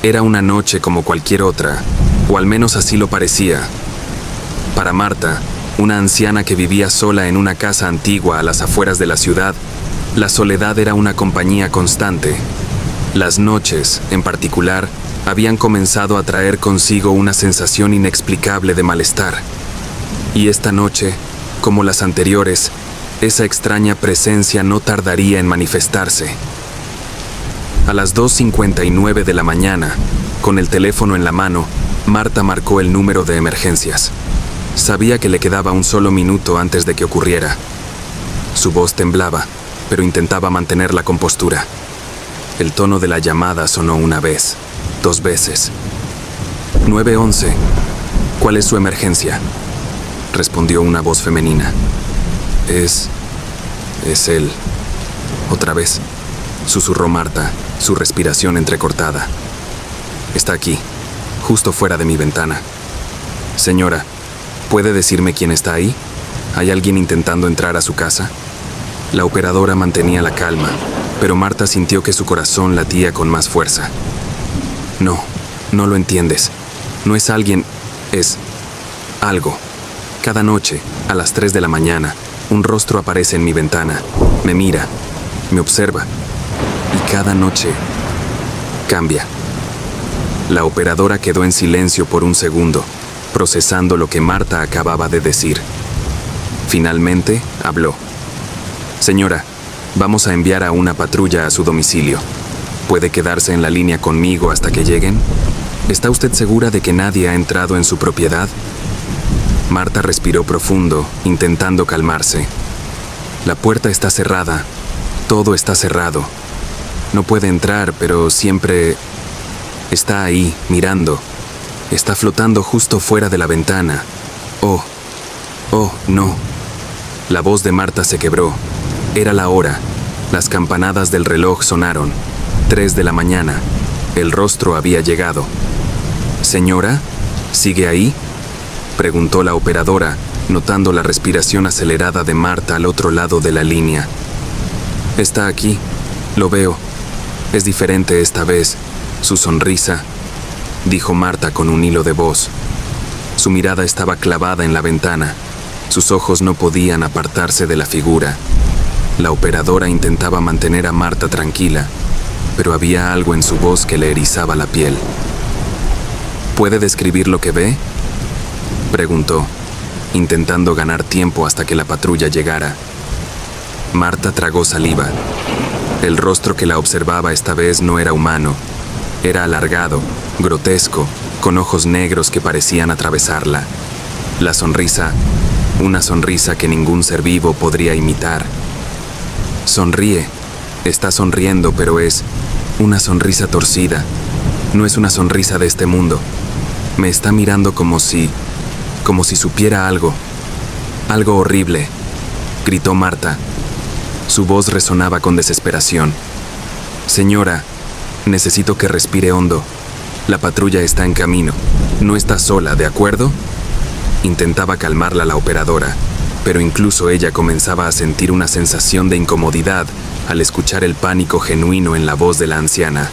Era una noche como cualquier otra, o al menos así lo parecía. Para Marta, una anciana que vivía sola en una casa antigua a las afueras de la ciudad, la soledad era una compañía constante. Las noches, en particular, habían comenzado a traer consigo una sensación inexplicable de malestar. Y esta noche, como las anteriores, esa extraña presencia no tardaría en manifestarse. A las 2:59 de la mañana, con el teléfono en la mano, Marta marcó el número de emergencias. Sabía que le quedaba un solo minuto antes de que ocurriera. Su voz temblaba, pero intentaba mantener la compostura. El tono de la llamada sonó una vez, 2 veces. 911. ¿Cuál es su emergencia?, respondió una voz femenina. Es él. Otra vez, susurró Marta, su respiración entrecortada. Está aquí, justo fuera de mi ventana. Señora, ¿puede decirme quién está ahí? ¿Hay alguien intentando entrar a su casa? La operadora mantenía la calma, pero Marta sintió que su corazón latía con más fuerza. No lo entiendes. No es alguien, es algo. Cada noche, a las 3 de la mañana, un rostro aparece en mi ventana, me mira, me observa, y cada noche cambia. La operadora quedó en silencio por un segundo, procesando lo que Marta acababa de decir. Finalmente, habló. Señora, vamos a enviar a una patrulla a su domicilio. ¿Puede quedarse en la línea conmigo hasta que lleguen? ¿Está usted segura de que nadie ha entrado en su propiedad? Marta respiró profundo, intentando calmarse. La puerta está cerrada. Todo está cerrado. No puede entrar, pero siempre está ahí, mirando. Está flotando justo fuera de la ventana. Oh, no. La voz de Marta se quebró. Era la hora. Las campanadas del reloj sonaron. 3 de la mañana. El rostro había llegado. ¿Señora? ¿Sigue ahí?, preguntó la operadora, notando la respiración acelerada de Marta al otro lado de la línea. Está aquí. Lo veo. Es diferente esta vez. Su sonrisa, dijo Marta con un hilo de voz. Su mirada estaba clavada en la ventana. Sus ojos no podían apartarse de la figura. La operadora intentaba mantener a Marta tranquila, pero había algo en su voz que le erizaba la piel. ¿Puede describir lo que ve?, preguntó, intentando ganar tiempo hasta que la patrulla llegara. Marta tragó saliva. El rostro que la observaba esta vez no era humano. Era alargado, grotesco, con ojos negros que parecían atravesarla. La sonrisa, una sonrisa que ningún ser vivo podría imitar. Sonríe. Está sonriendo, pero es una sonrisa torcida. No es una sonrisa de este mundo. Me está mirando como si supiera algo. Algo horrible, gritó Marta. Su voz resonaba con desesperación. Señora, necesito que respire hondo. La patrulla está en camino. No está sola, ¿de acuerdo? Intentaba calmarla la operadora, pero incluso ella comenzaba a sentir una sensación de incomodidad al escuchar el pánico genuino en la voz de la anciana.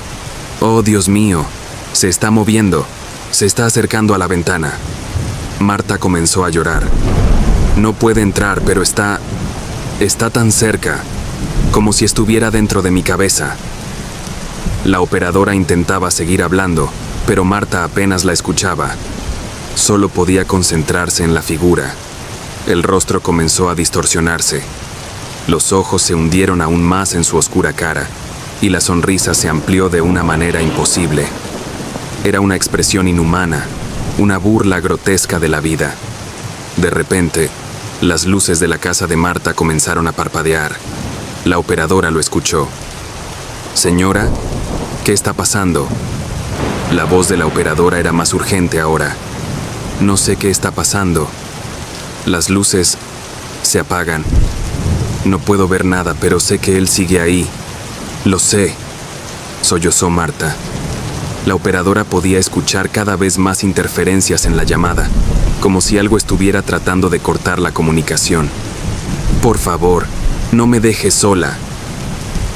Oh, Dios mío, se está moviendo, se está acercando a la ventana. Marta comenzó a llorar. No puede entrar, pero está tan cerca, como si estuviera dentro de mi cabeza. La operadora intentaba seguir hablando, pero Marta apenas la escuchaba. Solo podía concentrarse en la figura. El rostro comenzó a distorsionarse. Los ojos se hundieron aún más en su oscura cara, y la sonrisa se amplió de una manera imposible. Era una expresión inhumana, una burla grotesca de la vida. De repente, las luces de la casa de Marta comenzaron a parpadear. La operadora lo escuchó. Señora, ¿qué está pasando? La voz de la operadora era más urgente ahora. No sé qué está pasando. Las luces se apagan. No puedo ver nada, pero sé que él sigue ahí. Lo sé, sollozó Marta. La operadora podía escuchar cada vez más interferencias en la llamada, como si algo estuviera tratando de cortar la comunicación. Por favor, no me dejes sola.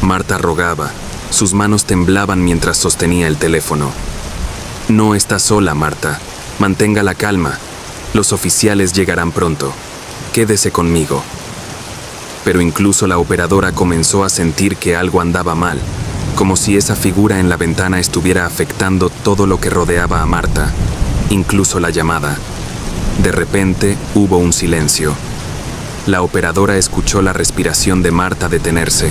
Marta rogaba. Sus manos temblaban mientras sostenía el teléfono. No está sola, Marta. Mantenga la calma. Los oficiales llegarán pronto. Quédese conmigo. Pero incluso la operadora comenzó a sentir que algo andaba mal, como si esa figura en la ventana estuviera afectando todo lo que rodeaba a Marta, incluso la llamada. De repente hubo un silencio. La operadora escuchó la respiración de Marta detenerse.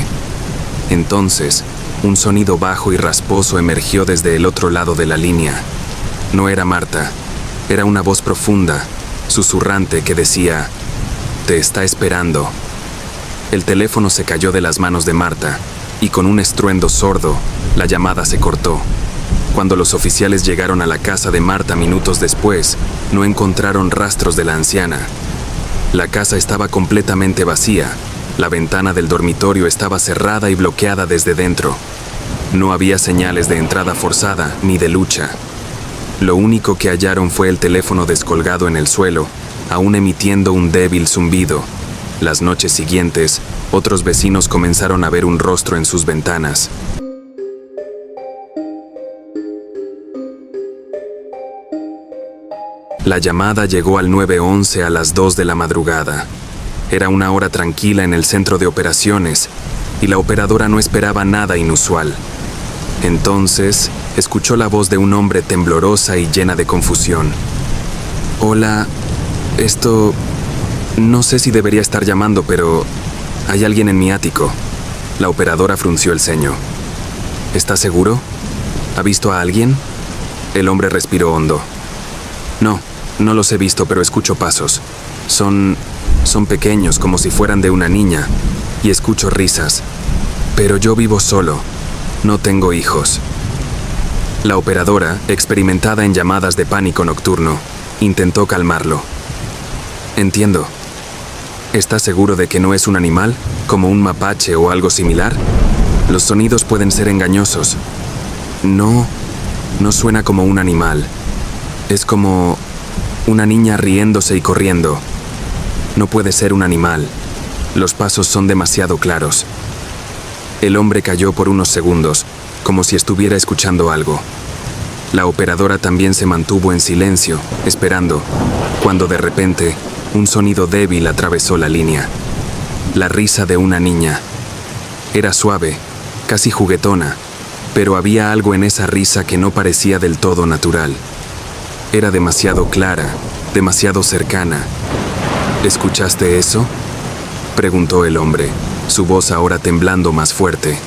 Entonces, un sonido bajo y rasposo emergió desde el otro lado de la línea. No era Marta, era una voz profunda, susurrante que decía: «Te está esperando». El teléfono se cayó de las manos de Marta, y con un estruendo sordo, la llamada se cortó. Cuando los oficiales llegaron a la casa de Marta minutos después, no encontraron rastros de la anciana. La casa estaba completamente vacía. La ventana del dormitorio estaba cerrada y bloqueada desde dentro. No había señales de entrada forzada ni de lucha. Lo único que hallaron fue el teléfono descolgado en el suelo, aún emitiendo un débil zumbido. Las noches siguientes, otros vecinos comenzaron a ver un rostro en sus ventanas. La llamada llegó al 911 a las 2 de la madrugada. Era una hora tranquila en el centro de operaciones, y la operadora no esperaba nada inusual. Entonces, escuchó la voz de un hombre temblorosa y llena de confusión. «Hola, no sé si debería estar llamando, pero hay alguien en mi ático». La operadora frunció el ceño. «¿Está seguro? ¿Ha visto a alguien?» El hombre respiró hondo. No los he visto, pero escucho pasos. Son pequeños, como si fueran de una niña, y escucho risas. Pero yo vivo solo. No tengo hijos». La operadora, experimentada en llamadas de pánico nocturno, intentó calmarlo. «Entiendo. ¿Estás seguro de que no es un animal, como un mapache o algo similar? Los sonidos pueden ser engañosos». No suena como un animal. Es como una niña riéndose y corriendo. No puede ser un animal. Los pasos son demasiado claros». El hombre calló por unos segundos, como si estuviera escuchando algo. La operadora también se mantuvo en silencio, esperando, cuando de repente, un sonido débil atravesó la línea. La risa de una niña. Era suave, casi juguetona, pero había algo en esa risa que no parecía del todo natural. Era demasiado clara, demasiado cercana. «¿Escuchaste eso?», preguntó el hombre, su voz ahora temblando más fuerte.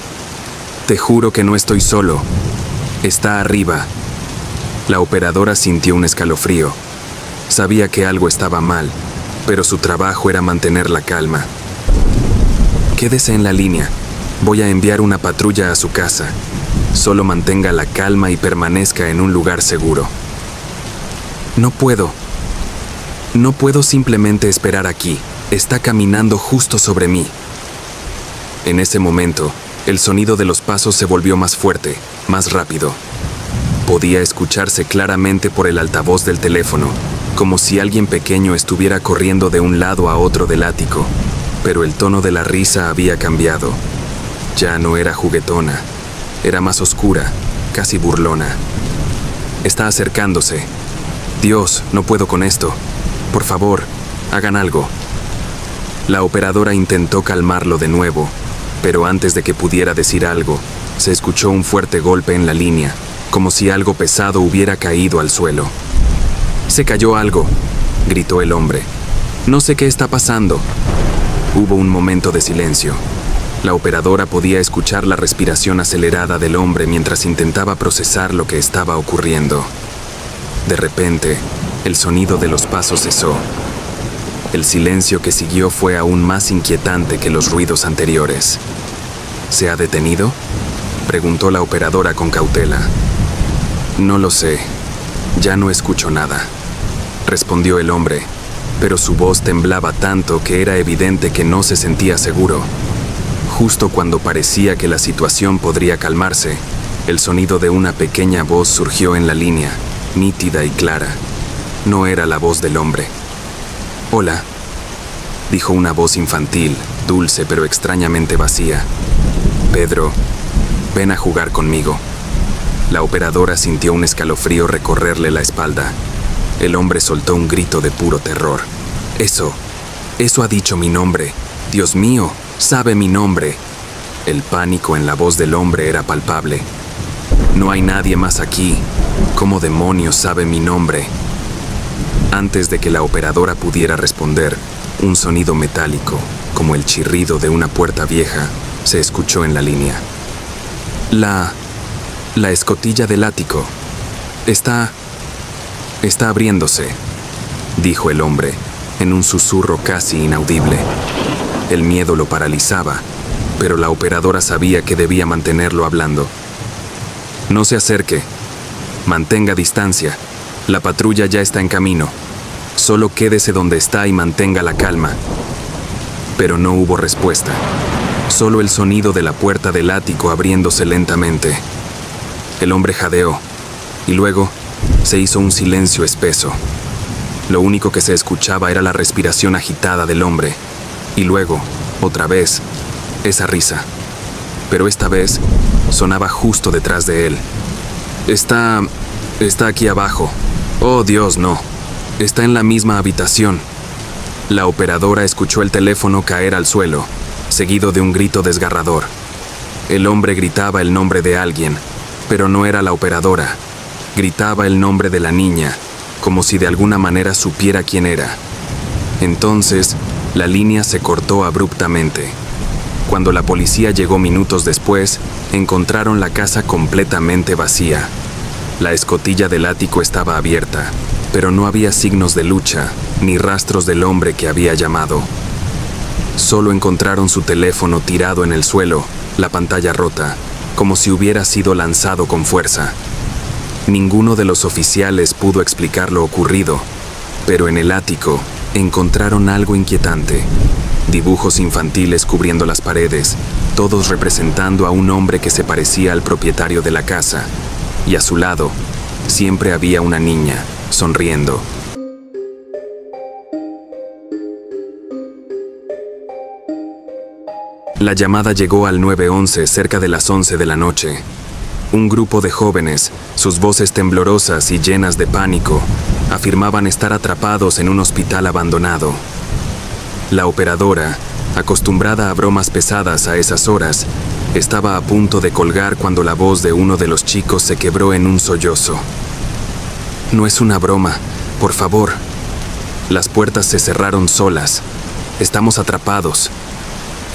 «Te juro que no estoy solo. Está arriba». La operadora sintió un escalofrío. Sabía que algo estaba mal, pero su trabajo era mantener la calma. «Quédese en la línea. Voy a enviar una patrulla a su casa. Solo mantenga la calma y permanezca en un lugar seguro». «No puedo simplemente esperar aquí. Está caminando justo sobre mí». En ese momento, el sonido de los pasos se volvió más fuerte, más rápido. Podía escucharse claramente por el altavoz del teléfono, como si alguien pequeño estuviera corriendo de un lado a otro del ático, pero el tono de la risa había cambiado. Ya no era juguetona, era más oscura, casi burlona. «Está acercándose. Dios, no puedo con esto. Por favor, hagan algo». La operadora intentó calmarlo de nuevo, pero antes de que pudiera decir algo, se escuchó un fuerte golpe en la línea, como si algo pesado hubiera caído al suelo. «Se cayó algo», gritó el hombre. «No sé qué está pasando». Hubo un momento de silencio. La operadora podía escuchar la respiración acelerada del hombre mientras intentaba procesar lo que estaba ocurriendo. De repente, el sonido de los pasos cesó. El silencio que siguió fue aún más inquietante que los ruidos anteriores. «¿Se ha detenido?», preguntó la operadora con cautela. «No lo sé. Ya no escucho nada», respondió el hombre, pero su voz temblaba tanto que era evidente que no se sentía seguro. Justo cuando parecía que la situación podría calmarse, el sonido de una pequeña voz surgió en la línea, nítida y clara. No era la voz del hombre. «Hola», dijo una voz infantil, dulce pero extrañamente vacía. «Pedro, ven a jugar conmigo». La operadora sintió un escalofrío recorrerle la espalda. El hombre soltó un grito de puro terror. Eso ha dicho mi nombre. Dios mío, sabe mi nombre. El pánico en la voz del hombre era palpable. No hay nadie más aquí. ¿Cómo demonios sabe mi nombre? Antes de que la operadora pudiera responder, un sonido metálico, como el chirrido de una puerta vieja, se escuchó en la línea. La escotilla del ático. Está abriéndose, dijo el hombre, en un susurro casi inaudible. El miedo lo paralizaba, pero la operadora sabía que debía mantenerlo hablando. No se acerque. Mantenga distancia. La patrulla ya está en camino. Solo quédese donde está y mantenga la calma. Pero no hubo respuesta. Solo el sonido de la puerta del ático abriéndose lentamente. El hombre jadeó, y luego se hizo un silencio espeso. Lo único que se escuchaba era la respiración agitada del hombre, y luego, otra vez, esa risa. Pero esta vez sonaba justo detrás de él. Está aquí abajo. Oh, Dios, no. Está en la misma habitación. La operadora escuchó el teléfono caer al suelo, seguido de un grito desgarrador. El hombre gritaba el nombre de alguien, pero no era la operadora. Gritaba el nombre de la niña, como si de alguna manera supiera quién era. Entonces, la línea se cortó abruptamente. Cuando la policía llegó minutos después, encontraron la casa completamente vacía. La escotilla del ático estaba abierta, pero no había signos de lucha, ni rastros del hombre que había llamado. Solo encontraron su teléfono tirado en el suelo, la pantalla rota, como si hubiera sido lanzado con fuerza. Ninguno de los oficiales pudo explicar lo ocurrido, pero en el ático encontraron algo inquietante. Dibujos infantiles cubriendo las paredes, todos representando a un hombre que se parecía al propietario de la casa, y a su lado siempre había una niña, sonriendo. La llamada llegó al 911 cerca de las 11 de la noche. Un grupo de jóvenes, sus voces temblorosas y llenas de pánico, afirmaban estar atrapados en un hospital abandonado. La operadora, acostumbrada a bromas pesadas a esas horas, estaba a punto de colgar cuando la voz de uno de los chicos se quebró en un sollozo. No es una broma, por favor. Las puertas se cerraron solas. Estamos atrapados.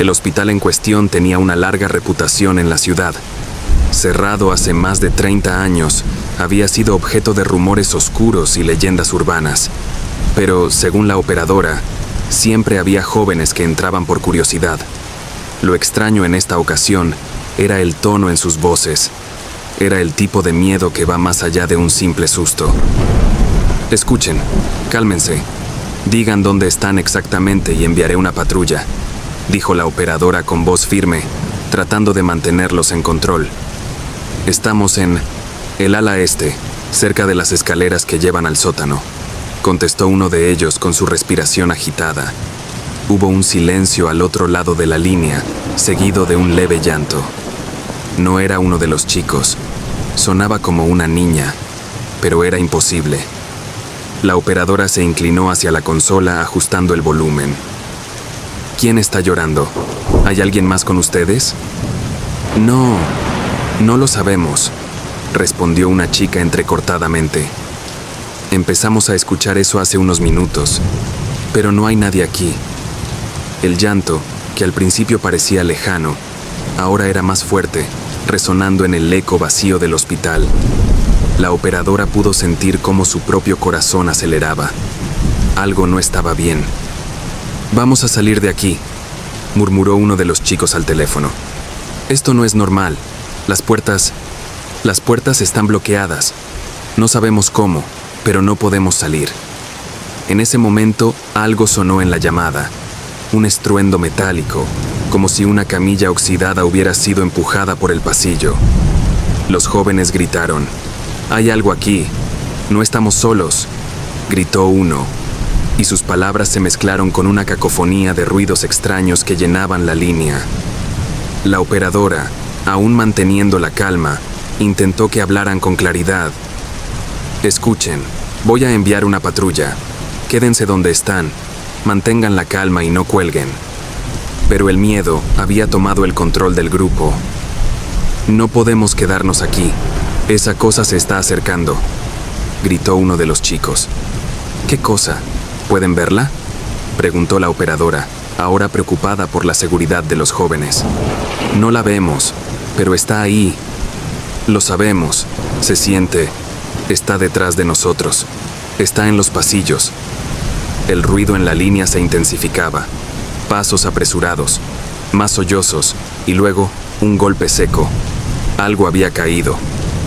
El hospital en cuestión tenía una larga reputación en la ciudad. Cerrado hace más de 30 años, había sido objeto de rumores oscuros y leyendas urbanas. Pero, según la operadora, siempre había jóvenes que entraban por curiosidad. Lo extraño en esta ocasión era el tono en sus voces. Era el tipo de miedo que va más allá de un simple susto. Escuchen, cálmense. Digan dónde están exactamente y enviaré una patrulla, dijo la operadora con voz firme, tratando de mantenerlos en control. Estamos en el ala este, cerca de las escaleras que llevan al sótano, contestó uno de ellos con su respiración agitada. Hubo un silencio al otro lado de la línea, seguido de un leve llanto. No era uno de los chicos. Sonaba como una niña, pero era imposible. La operadora se inclinó hacia la consola ajustando el volumen. ¿Quién está llorando? ¿Hay alguien más con ustedes? No lo sabemos, respondió una chica entrecortadamente. Empezamos a escuchar eso hace unos minutos, pero no hay nadie aquí. El llanto, que al principio parecía lejano, ahora era más fuerte, resonando en el eco vacío del hospital. La operadora pudo sentir cómo su propio corazón aceleraba. Algo no estaba bien. Vamos a salir de aquí, murmuró uno de los chicos al teléfono. Esto no es normal. Las puertas están bloqueadas. No sabemos cómo, pero no podemos salir. En ese momento, algo sonó en la llamada. Un estruendo metálico, como si una camilla oxidada hubiera sido empujada por el pasillo. Los jóvenes gritaron: «Hay algo aquí. No estamos solos», gritó uno, y sus palabras se mezclaron con una cacofonía de ruidos extraños que llenaban la línea. La operadora, aún manteniendo la calma, Intentó que hablaran con claridad. Escuchen, voy a enviar una patrulla. Quédense donde están. Mantengan la calma y no cuelguen. Pero el miedo había tomado el control del grupo. No podemos quedarnos aquí. Esa cosa se está acercando, gritó uno de los chicos. ¿Qué cosa? ¿Pueden verla?, preguntó la operadora, ahora preocupada por la seguridad de los jóvenes. No la vemos, pero está ahí. Lo sabemos, se siente. Está detrás de nosotros. Está en los pasillos. El ruido en la línea se intensificaba. Pasos apresurados, más sollozos, y luego un golpe seco. Algo había caído.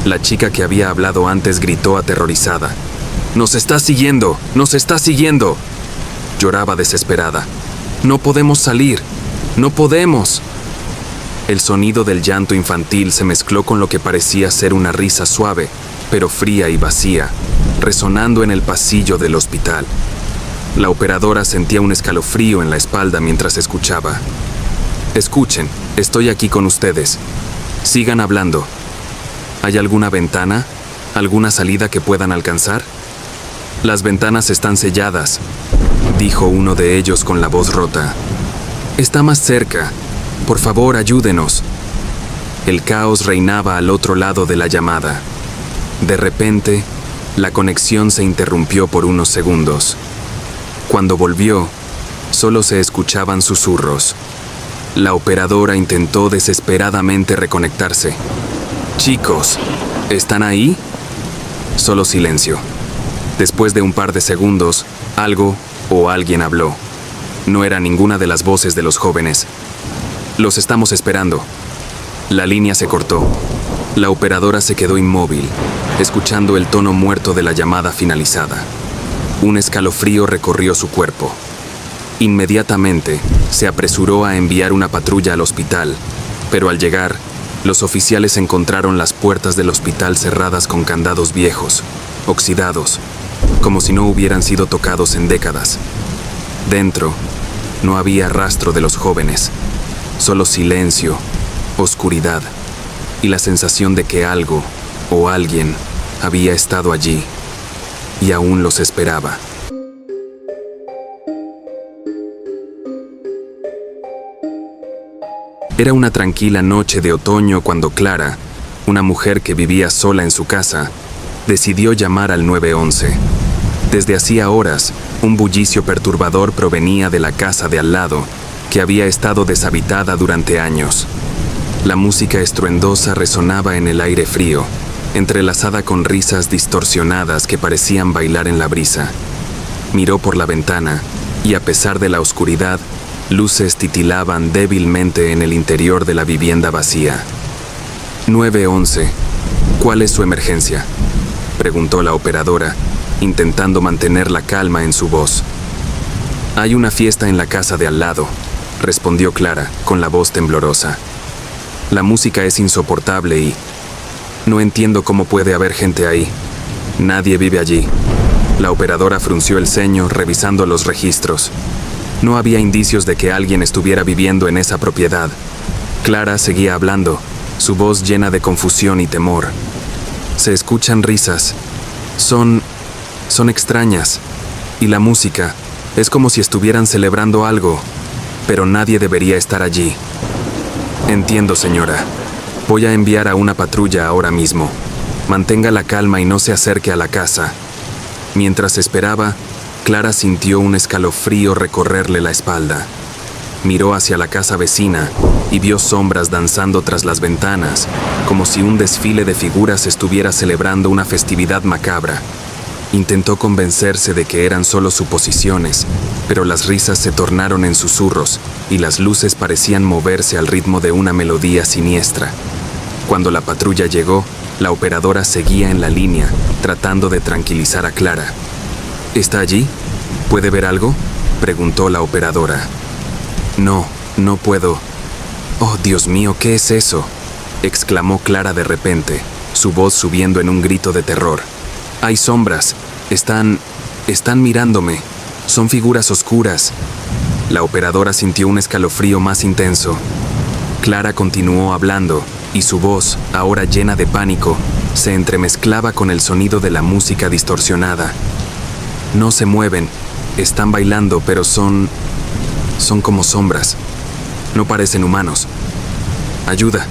La chica que había hablado antes gritó aterrorizada. ¡Nos está siguiendo! ¡Nos está siguiendo! Lloraba desesperada. ¡No podemos salir! ¡No podemos! El sonido del llanto infantil se mezcló con lo que parecía ser una risa suave, pero fría y vacía, resonando en el pasillo del hospital. La operadora sentía un escalofrío en la espalda mientras escuchaba. Escuchen, estoy aquí con ustedes. Sigan hablando. ¿Hay alguna ventana? ¿Alguna salida que puedan alcanzar? Las ventanas están selladas, dijo uno de ellos con la voz rota. Está más cerca. Por favor, ayúdenos. El caos reinaba al otro lado de la llamada. De repente, la conexión se interrumpió por unos segundos. Cuando volvió, solo se escuchaban susurros. La operadora intentó desesperadamente reconectarse. Chicos, ¿están ahí? Solo silencio. Después de un par de segundos, algo o alguien habló. No era ninguna de las voces de los jóvenes. Los estamos esperando. La línea se cortó. La operadora se quedó inmóvil, escuchando el tono muerto de la llamada finalizada. Un escalofrío recorrió su cuerpo. Inmediatamente, se apresuró a enviar una patrulla al hospital, pero al llegar, los oficiales encontraron las puertas del hospital cerradas con candados viejos, oxidados, como si no hubieran sido tocados en décadas. Dentro, no había rastro de los jóvenes, solo silencio, oscuridad y la sensación de que algo o alguien había estado allí y aún los esperaba. Era una tranquila noche de otoño cuando Clara, una mujer que vivía sola en su casa, decidió llamar al 911. Desde hacía horas, un bullicio perturbador provenía de la casa de al lado, que había estado deshabitada durante años. La música estruendosa resonaba en el aire frío, entrelazada con risas distorsionadas que parecían bailar en la brisa. Miró por la ventana, y a pesar de la oscuridad, luces titilaban débilmente en el interior de la vivienda vacía. 911, ¿cuál es su emergencia?, preguntó la operadora, intentando mantener la calma en su voz. Hay una fiesta en la casa de al lado, respondió Clara, con la voz temblorosa. La música es insoportable y no entiendo cómo puede haber gente ahí. Nadie vive allí. La operadora frunció el ceño, revisando los registros. No había indicios de que alguien estuviera viviendo en esa propiedad. Clara seguía hablando, su voz llena de confusión y temor. Se escuchan risas. Son extrañas. Y la música es como si estuvieran celebrando algo, pero nadie debería estar allí. Entiendo, señora. Voy a enviar a una patrulla ahora mismo. Mantenga la calma y no se acerque a la casa. Mientras esperaba, Clara sintió un escalofrío recorrerle la espalda. Miró hacia la casa vecina y vio sombras danzando tras las ventanas, como si un desfile de figuras estuviera celebrando una festividad macabra. Intentó convencerse de que eran solo suposiciones, pero las risas se tornaron en susurros y las luces parecían moverse al ritmo de una melodía siniestra. Cuando la patrulla llegó, la operadora seguía en la línea, tratando de tranquilizar a Clara. ¿Está allí? ¿Puede ver algo?, preguntó la operadora. No puedo. Oh, Dios mío, ¿qué es eso?, exclamó Clara de repente, su voz subiendo en un grito de terror. Hay sombras. Están mirándome. Son figuras oscuras. La operadora sintió un escalofrío más intenso. Clara continuó hablando, y su voz, ahora llena de pánico, se entremezclaba con el sonido de la música distorsionada. No se mueven, están bailando, pero son como sombras. No parecen humanos. Ayuda.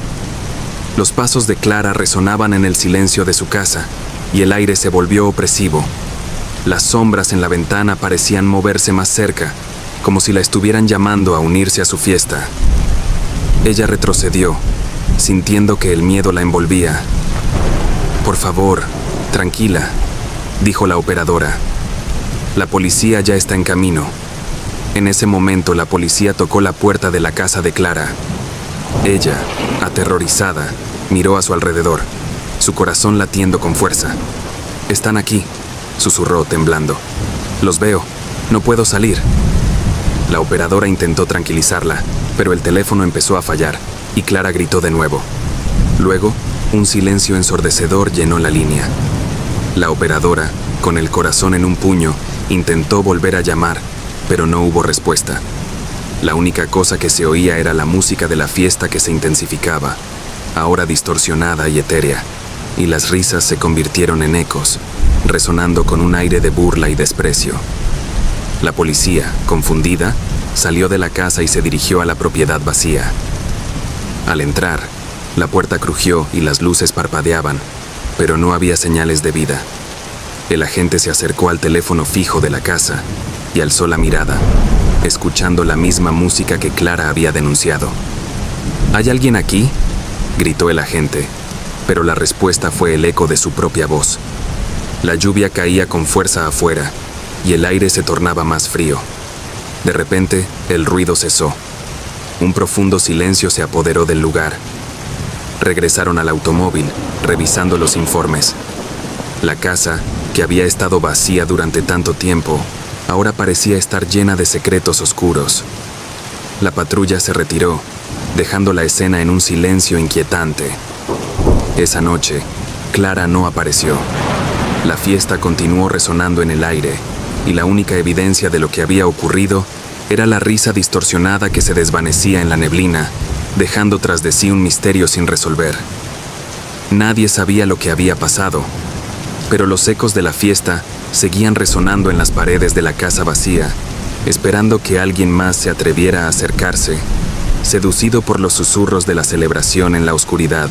Los pasos de Clara resonaban en el silencio de su casa, y el aire se volvió opresivo. Las sombras en la ventana parecían moverse más cerca, como si la estuvieran llamando a unirse a su fiesta. Ella retrocedió, sintiendo que el miedo la envolvía. «Por favor, tranquila», dijo la operadora. «La policía ya está en camino». En ese momento la policía tocó la puerta de la casa de Clara. Ella, aterrorizada, miró a su alrededor, su corazón latiendo con fuerza. «Están aquí», susurró temblando. «Los veo, no puedo salir». La operadora intentó tranquilizarla, pero el teléfono empezó a fallar, y Clara gritó de nuevo. Luego, un silencio ensordecedor llenó la línea. La operadora, con el corazón en un puño, intentó volver a llamar, pero no hubo respuesta. La única cosa que se oía era la música de la fiesta que se intensificaba, ahora distorsionada y etérea, y las risas se convirtieron en ecos, resonando con un aire de burla y desprecio. La policía, confundida, salió de la casa y se dirigió a la propiedad vacía. Al entrar, la puerta crujió y las luces parpadeaban, pero no había señales de vida. El agente se acercó al teléfono fijo de la casa y alzó la mirada, escuchando la misma música que Clara había denunciado. «¿Hay alguien aquí?», gritó el agente, pero la respuesta fue el eco de su propia voz. La lluvia caía con fuerza afuera y el aire se tornaba más frío. De repente, el ruido cesó. Un profundo silencio se apoderó del lugar. Regresaron al automóvil, revisando los informes. La casa, que había estado vacía durante tanto tiempo, ahora parecía estar llena de secretos oscuros. La patrulla se retiró, dejando la escena en un silencio inquietante. Esa noche, Clara no apareció. La fiesta continuó resonando en el aire, y la única evidencia de lo que había ocurrido era la risa distorsionada que se desvanecía en la neblina, dejando tras de sí un misterio sin resolver. Nadie sabía lo que había pasado, pero los ecos de la fiesta seguían resonando en las paredes de la casa vacía, esperando que alguien más se atreviera a acercarse, seducido por los susurros de la celebración en la oscuridad.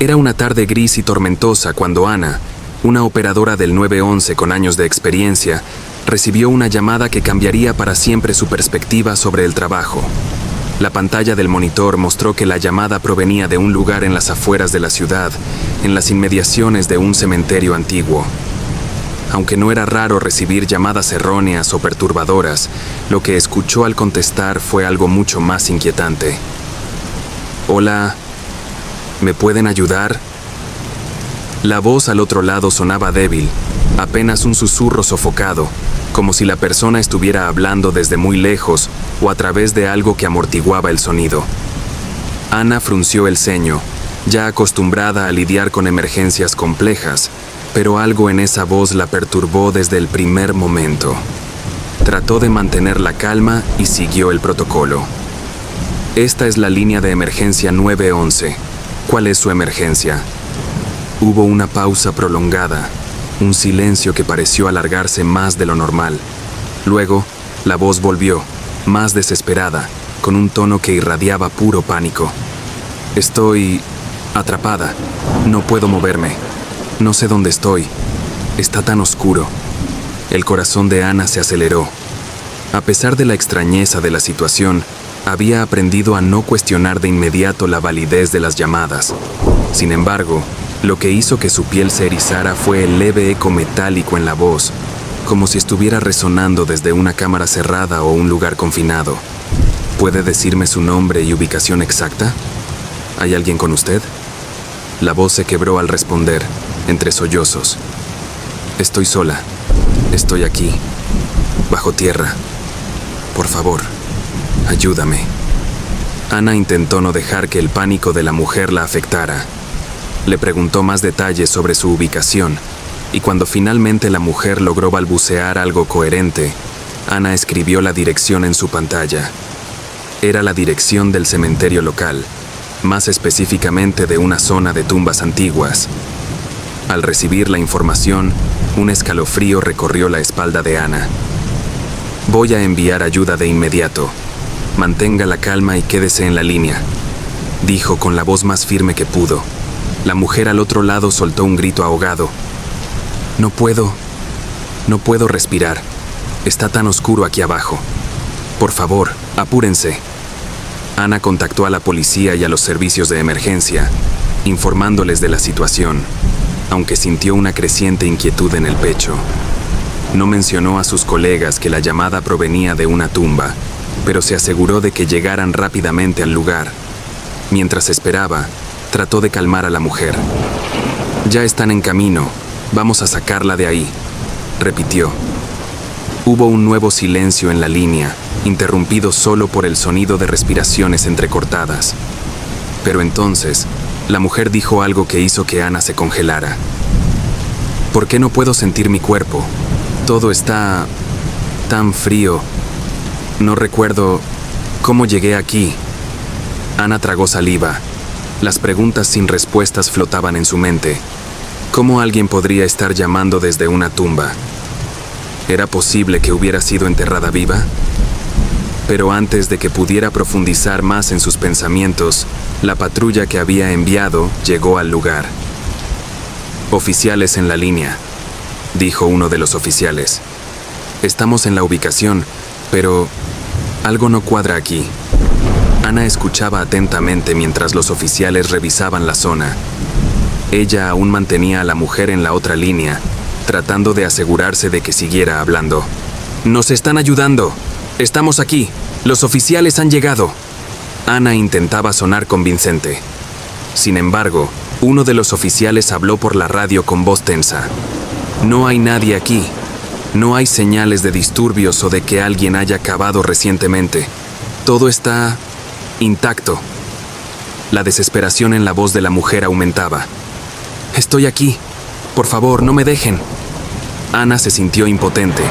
Era una tarde gris y tormentosa cuando Ana, una operadora del 911 con años de experiencia, recibió una llamada que cambiaría para siempre su perspectiva sobre el trabajo. La pantalla del monitor mostró que la llamada provenía de un lugar en las afueras de la ciudad, en las inmediaciones de un cementerio antiguo. Aunque no era raro recibir llamadas erróneas o perturbadoras, lo que escuchó al contestar fue algo mucho más inquietante. «Hola, ¿me pueden ayudar?». La voz al otro lado sonaba débil, apenas un susurro sofocado, como si la persona estuviera hablando desde muy lejos o a través de algo que amortiguaba el sonido. Ana frunció el ceño, ya acostumbrada a lidiar con emergencias complejas, pero algo en esa voz la perturbó desde el primer momento. Trató de mantener la calma y siguió el protocolo. «Esta es la línea de emergencia 911. ¿Cuál es su emergencia?». Hubo una pausa prolongada, un silencio que pareció alargarse más de lo normal. Luego, la voz volvió, más desesperada, con un tono que irradiaba puro pánico. «Estoy atrapada. No puedo moverme. No sé dónde estoy. Está tan oscuro». El corazón de Ana se aceleró. A pesar de la extrañeza de la situación, había aprendido a no cuestionar de inmediato la validez de las llamadas. Sin embargo, lo que hizo que su piel se erizara fue el leve eco metálico en la voz, como si estuviera resonando desde una cámara cerrada o un lugar confinado. «¿Puede decirme su nombre y ubicación exacta? ¿Hay alguien con usted?». La voz se quebró al responder, entre sollozos. «Estoy sola. Estoy aquí, bajo tierra. Por favor, ayúdame». Ana intentó no dejar que el pánico de la mujer la afectara. Le preguntó más detalles sobre su ubicación, y cuando finalmente la mujer logró balbucear algo coherente, Ana escribió la dirección en su pantalla. Era la dirección del cementerio local, más específicamente de una zona de tumbas antiguas. Al recibir la información, un escalofrío recorrió la espalda de Ana. «Voy a enviar ayuda de inmediato. Mantenga la calma y quédese en la línea», dijo con la voz más firme que pudo. La mujer al otro lado soltó un grito ahogado. No puedo respirar. Está tan oscuro aquí abajo. Por favor, apúrense». Ana contactó a la policía y a los servicios de emergencia, informándoles de la situación, aunque sintió una creciente inquietud en el pecho. No mencionó a sus colegas que la llamada provenía de una tumba, pero se aseguró de que llegaran rápidamente al lugar. Mientras esperaba, trató de calmar a la mujer. «Ya están en camino. Vamos a sacarla de ahí», repitió. Hubo un nuevo silencio en la línea, interrumpido solo por el sonido de respiraciones entrecortadas. Pero entonces, la mujer dijo algo que hizo que Ana se congelara. «¿Por qué no puedo sentir mi cuerpo? Todo está tan frío. No recuerdo cómo llegué aquí». Ana tragó saliva. Las preguntas sin respuestas flotaban en su mente. ¿Cómo alguien podría estar llamando desde una tumba? ¿Era posible que hubiera sido enterrada viva? Pero antes de que pudiera profundizar más en sus pensamientos, la patrulla que había enviado llegó al lugar. «Oficiales en la línea», dijo uno de los oficiales. «Estamos en la ubicación, pero algo no cuadra aquí». Ana escuchaba atentamente mientras los oficiales revisaban la zona. Ella aún mantenía a la mujer en la otra línea, tratando de asegurarse de que siguiera hablando. «Nos están ayudando. Estamos aquí. Los oficiales han llegado». Ana intentaba sonar convincente. Sin embargo, uno de los oficiales habló por la radio con voz tensa. «No hay nadie aquí. No hay señales de disturbios o de que alguien haya cavado recientemente. Todo está intacto». La desesperación en la voz de la mujer aumentaba. «Estoy aquí. Por favor, no me dejen». Ana se sintió impotente,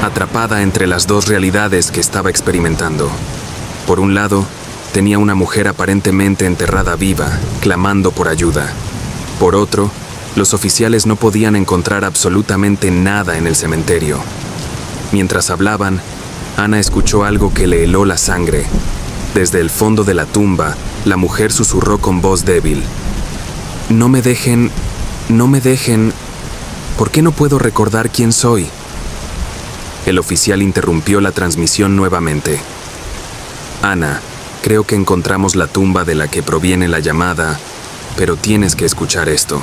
atrapada entre las dos realidades que estaba experimentando. Por un lado, tenía una mujer aparentemente enterrada viva, clamando por ayuda. Por otro, los oficiales no podían encontrar absolutamente nada en el cementerio. Mientras hablaban, Ana escuchó algo que le heló la sangre. Desde el fondo de la tumba, la mujer susurró con voz débil. «No me dejen. ¿Por qué no puedo recordar quién soy?». El oficial interrumpió la transmisión nuevamente. «Ana, creo que encontramos la tumba de la que proviene la llamada, pero tienes que escuchar esto».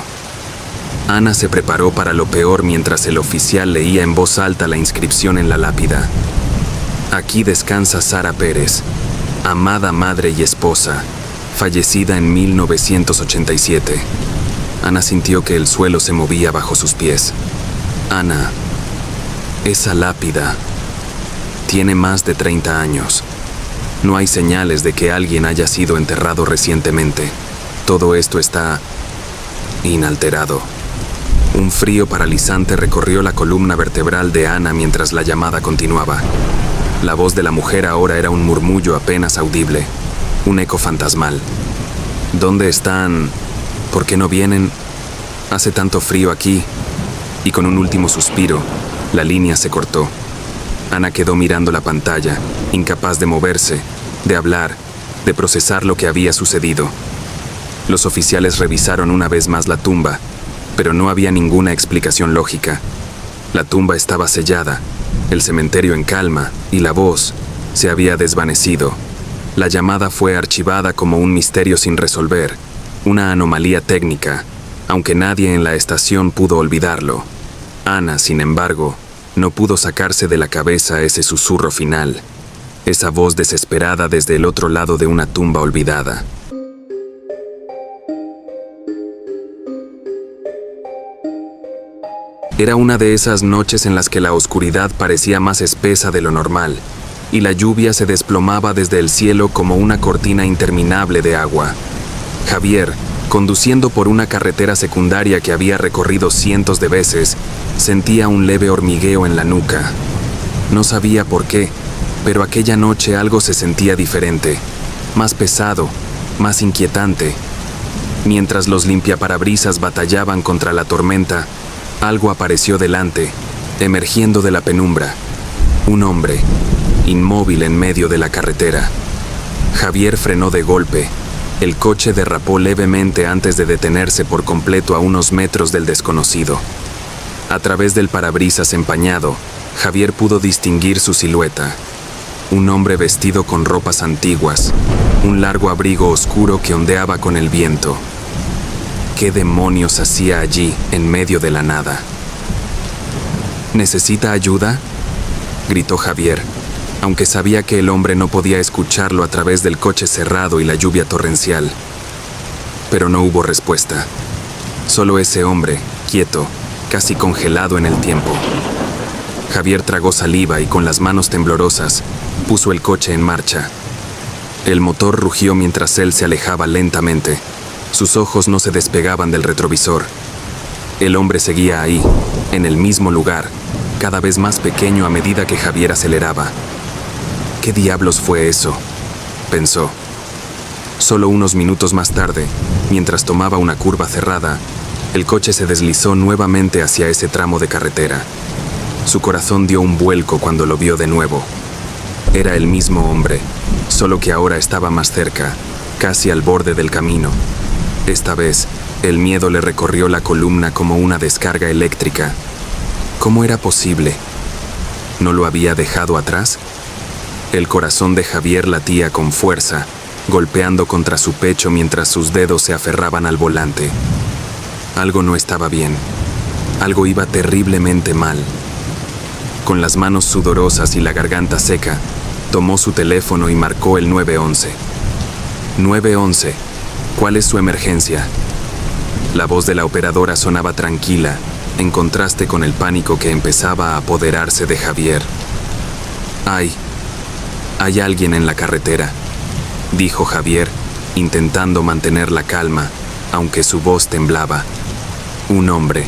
Ana se preparó para lo peor mientras el oficial leía en voz alta la inscripción en la lápida. «Aquí descansa Sara Pérez, amada madre y esposa, fallecida en 1987. Ana sintió que el suelo se movía bajo sus pies. «Ana, esa lápida tiene más de 30 años. No hay señales de que alguien haya sido enterrado recientemente. Todo esto está inalterado». Un frío paralizante recorrió la columna vertebral de Ana mientras la llamada continuaba. La voz de la mujer ahora era un murmullo apenas audible, un eco fantasmal. «¿Dónde están? ¿Por qué no vienen? Hace tanto frío aquí». Y con un último suspiro, la línea se cortó. Ana quedó mirando la pantalla, incapaz de moverse, de hablar, de procesar lo que había sucedido. Los oficiales revisaron una vez más la tumba, pero no había ninguna explicación lógica. La tumba estaba sellada, el cementerio en calma, y la voz se había desvanecido. La llamada fue archivada como un misterio sin resolver, una anomalía técnica, aunque nadie en la estación pudo olvidarlo. Ana, sin embargo, no pudo sacarse de la cabeza ese susurro final, esa voz desesperada desde el otro lado de una tumba olvidada. Era una de esas noches en las que la oscuridad parecía más espesa de lo normal, y la lluvia se desplomaba desde el cielo como una cortina interminable de agua. Javier, conduciendo por una carretera secundaria que había recorrido cientos de veces, sentía un leve hormigueo en la nuca. No sabía por qué, pero aquella noche algo se sentía diferente, más pesado, más inquietante. Mientras los limpiaparabrisas batallaban contra la tormenta, algo apareció delante, emergiendo de la penumbra. Un hombre, inmóvil en medio de la carretera. Javier frenó de golpe. El coche derrapó levemente antes de detenerse por completo a unos metros del desconocido. A través del parabrisas empañado, Javier pudo distinguir su silueta. Un hombre vestido con ropas antiguas, un largo abrigo oscuro que ondeaba con el viento. ¿Qué demonios hacía allí, en medio de la nada? ¿Necesita ayuda?, gritó Javier, aunque sabía que el hombre no podía escucharlo a través del coche cerrado y la lluvia torrencial. Pero no hubo respuesta. Solo ese hombre, quieto, casi congelado en el tiempo. Javier tragó saliva y con las manos temblorosas puso el coche en marcha. El motor rugió mientras él se alejaba lentamente. Sus ojos no se despegaban del retrovisor. El hombre seguía ahí, en el mismo lugar, cada vez más pequeño a medida que Javier aceleraba. ¿Qué diablos fue eso?, pensó. Solo unos minutos más tarde, mientras tomaba una curva cerrada, el coche se deslizó nuevamente hacia ese tramo de carretera. Su corazón dio un vuelco cuando lo vio de nuevo. Era el mismo hombre, solo que ahora estaba más cerca, casi al borde del camino. Esta vez, el miedo le recorrió la columna como una descarga eléctrica. ¿Cómo era posible? ¿No lo había dejado atrás? El corazón de Javier latía con fuerza, golpeando contra su pecho mientras sus dedos se aferraban al volante. Algo no estaba bien. Algo iba terriblemente mal. Con las manos sudorosas y la garganta seca, tomó su teléfono y marcó el 911. 911. ¿Cuál es su emergencia? La voz de la operadora sonaba tranquila, en contraste con el pánico que empezaba a apoderarse de Javier. Hay alguien en la carretera, dijo Javier, intentando mantener la calma, aunque su voz temblaba. Un hombre.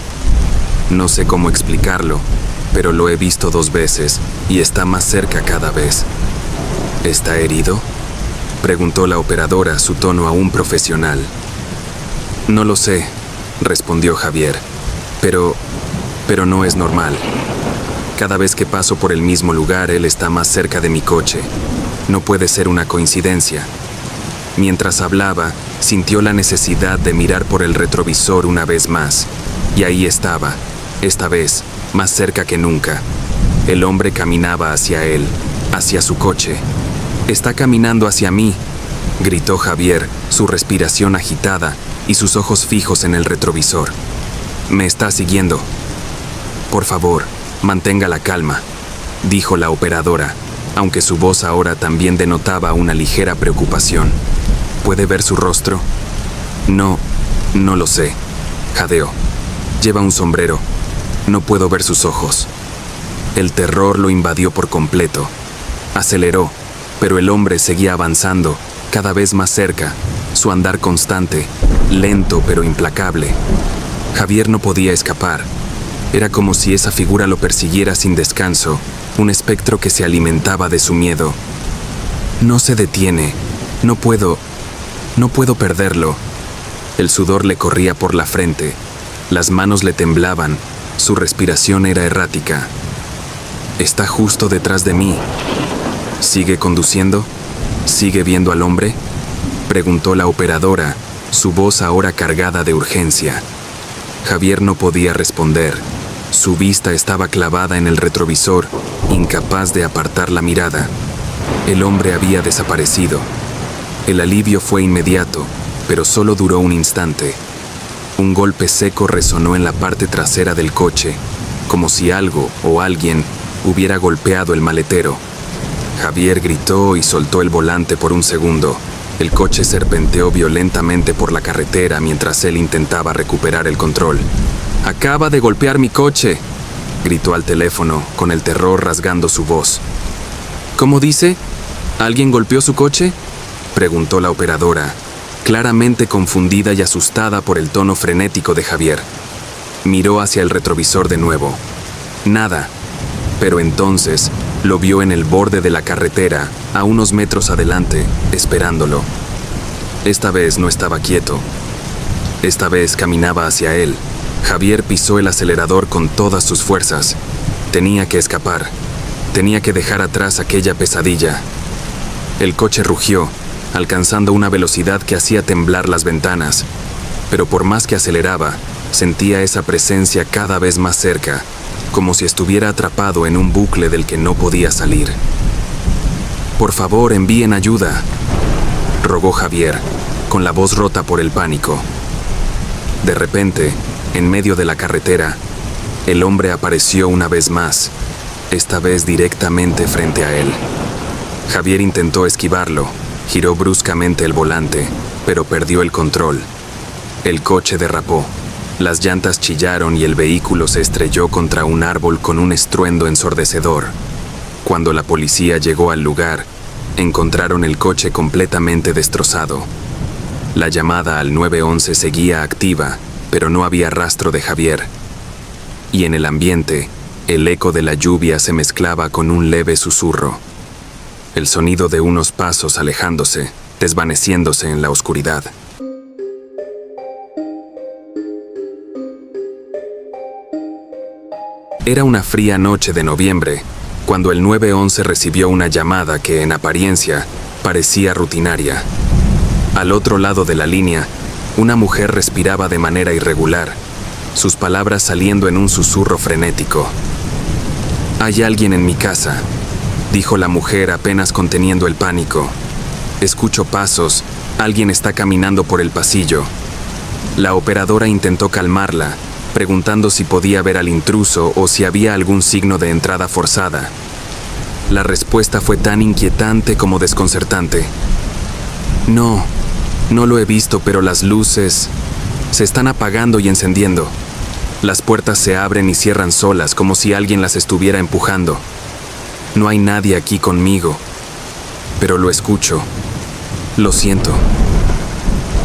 No sé cómo explicarlo, pero lo he visto 2 veces y está más cerca cada vez. ¿Está herido?, preguntó la operadora, su tono aún profesional. No lo sé, respondió Javier, pero no es normal. Cada vez que paso por el mismo lugar, él está más cerca de mi coche. No puede ser una coincidencia. Mientras hablaba, sintió la necesidad de mirar por el retrovisor una vez más. Y ahí estaba, esta vez, más cerca que nunca. El hombre caminaba hacia él, hacia su coche. «Está caminando hacia mí», gritó Javier, su respiración agitada y sus ojos fijos en el retrovisor. «Me está siguiendo». «Por favor, mantenga la calma», dijo la operadora, aunque su voz ahora también denotaba una ligera preocupación. «¿Puede ver su rostro?» No lo sé», jadeó. «Lleva un sombrero. No puedo ver sus ojos». El terror lo invadió por completo. Aceleró, pero el hombre seguía avanzando, cada vez más cerca, su andar constante, lento pero implacable. Javier no podía escapar. Era como si esa figura lo persiguiera sin descanso, un espectro que se alimentaba de su miedo. «No se detiene. No puedo perderlo». El sudor le corría por la frente. Las manos le temblaban. Su respiración era errática. «Está justo detrás de mí». «¿Sigue conduciendo? ¿Sigue viendo al hombre?», preguntó la operadora, su voz ahora cargada de urgencia. Javier no podía responder. Su vista estaba clavada en el retrovisor, incapaz de apartar la mirada. El hombre había desaparecido. El alivio fue inmediato, pero solo duró un instante. Un golpe seco resonó en la parte trasera del coche, como si algo o alguien hubiera golpeado el maletero. Javier gritó y soltó el volante por un segundo. El coche serpenteó violentamente por la carretera mientras él intentaba recuperar el control. «Acaba de golpear mi coche», gritó al teléfono, con el terror rasgando su voz. «¿Cómo dice? ¿Alguien golpeó su coche?», preguntó la operadora, claramente confundida y asustada por el tono frenético de Javier. Miró hacia el retrovisor de nuevo. Nada. Pero entonces, Lo vio en el borde de la carretera, a unos metros adelante, esperándolo. Esta vez no estaba quieto. Esta vez caminaba hacia él. Javier pisó el acelerador con todas sus fuerzas. Tenía que escapar. Tenía que dejar atrás aquella pesadilla. El coche rugió, alcanzando una velocidad que hacía temblar las ventanas. Pero por más que aceleraba, sentía esa presencia cada vez más cerca, como si estuviera atrapado en un bucle del que no podía salir. «Por favor, envíen ayuda», rogó Javier, con la voz rota por el pánico. De repente, en medio de la carretera, el hombre apareció una vez más, esta vez directamente frente a él. Javier intentó esquivarlo, giró bruscamente el volante, pero perdió el control. El coche derrapó, las llantas chillaron y el vehículo se estrelló contra un árbol con un estruendo ensordecedor. Cuando la policía llegó al lugar, encontraron el coche completamente destrozado. La llamada al 911 seguía activa, pero no había rastro de Javier. Y en el ambiente, el eco de la lluvia se mezclaba con un leve susurro. El sonido de unos pasos alejándose, desvaneciéndose en la oscuridad. Era una fría noche de noviembre, cuando el 911 recibió una llamada que, en apariencia, parecía rutinaria. Al otro lado de la línea, una mujer respiraba de manera irregular, sus palabras saliendo en un susurro frenético. «Hay alguien en mi casa», dijo la mujer apenas conteniendo el pánico. «Escucho pasos, alguien está caminando por el pasillo». La operadora intentó calmarla, preguntando si podía ver al intruso o si había algún signo de entrada forzada. La respuesta fue tan inquietante como desconcertante. No lo he visto, pero las luces se están apagando y encendiendo. Las puertas se abren y cierran solas, como si alguien las estuviera empujando. No hay nadie aquí conmigo, pero lo escucho. Lo siento».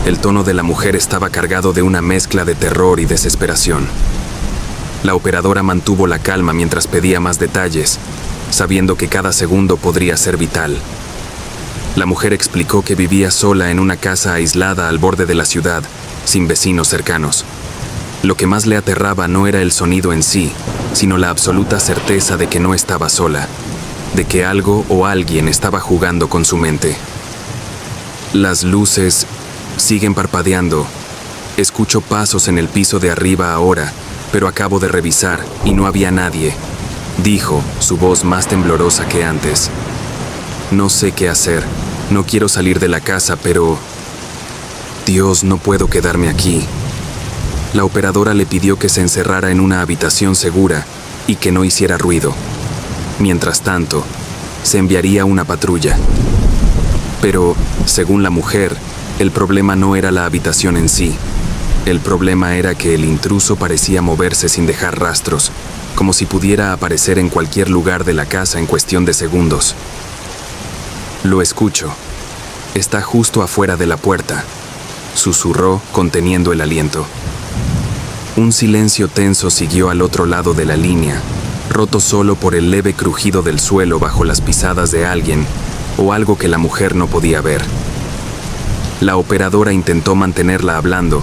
El tono de la mujer estaba cargado de una mezcla de terror y desesperación. La operadora mantuvo la calma mientras pedía más detalles, sabiendo que cada segundo podría ser vital. La mujer explicó que vivía sola en una casa aislada al borde de la ciudad, sin vecinos cercanos. Lo que más le aterraba no era el sonido en sí, sino la absoluta certeza de que no estaba sola, de que algo o alguien estaba jugando con su mente. Las luces siguen parpadeando. Escucho pasos en el piso de arriba ahora, pero acabo de revisar y no había nadie, dijo, su voz más temblorosa que antes. No sé qué hacer, no quiero salir de la casa, pero... Dios, no puedo quedarme aquí. La operadora le pidió que se encerrara en una habitación segura y que no hiciera ruido. Mientras tanto, se enviaría una patrulla. Pero, según la mujer, el problema no era la habitación en sí. El problema era que el intruso parecía moverse sin dejar rastros, como si pudiera aparecer en cualquier lugar de la casa en cuestión de segundos. Lo escucho. Está justo afuera de la puerta, susurró, conteniendo el aliento. Un silencio tenso siguió al otro lado de la línea, roto solo por el leve crujido del suelo bajo las pisadas de alguien o algo que la mujer no podía ver. La operadora intentó mantenerla hablando,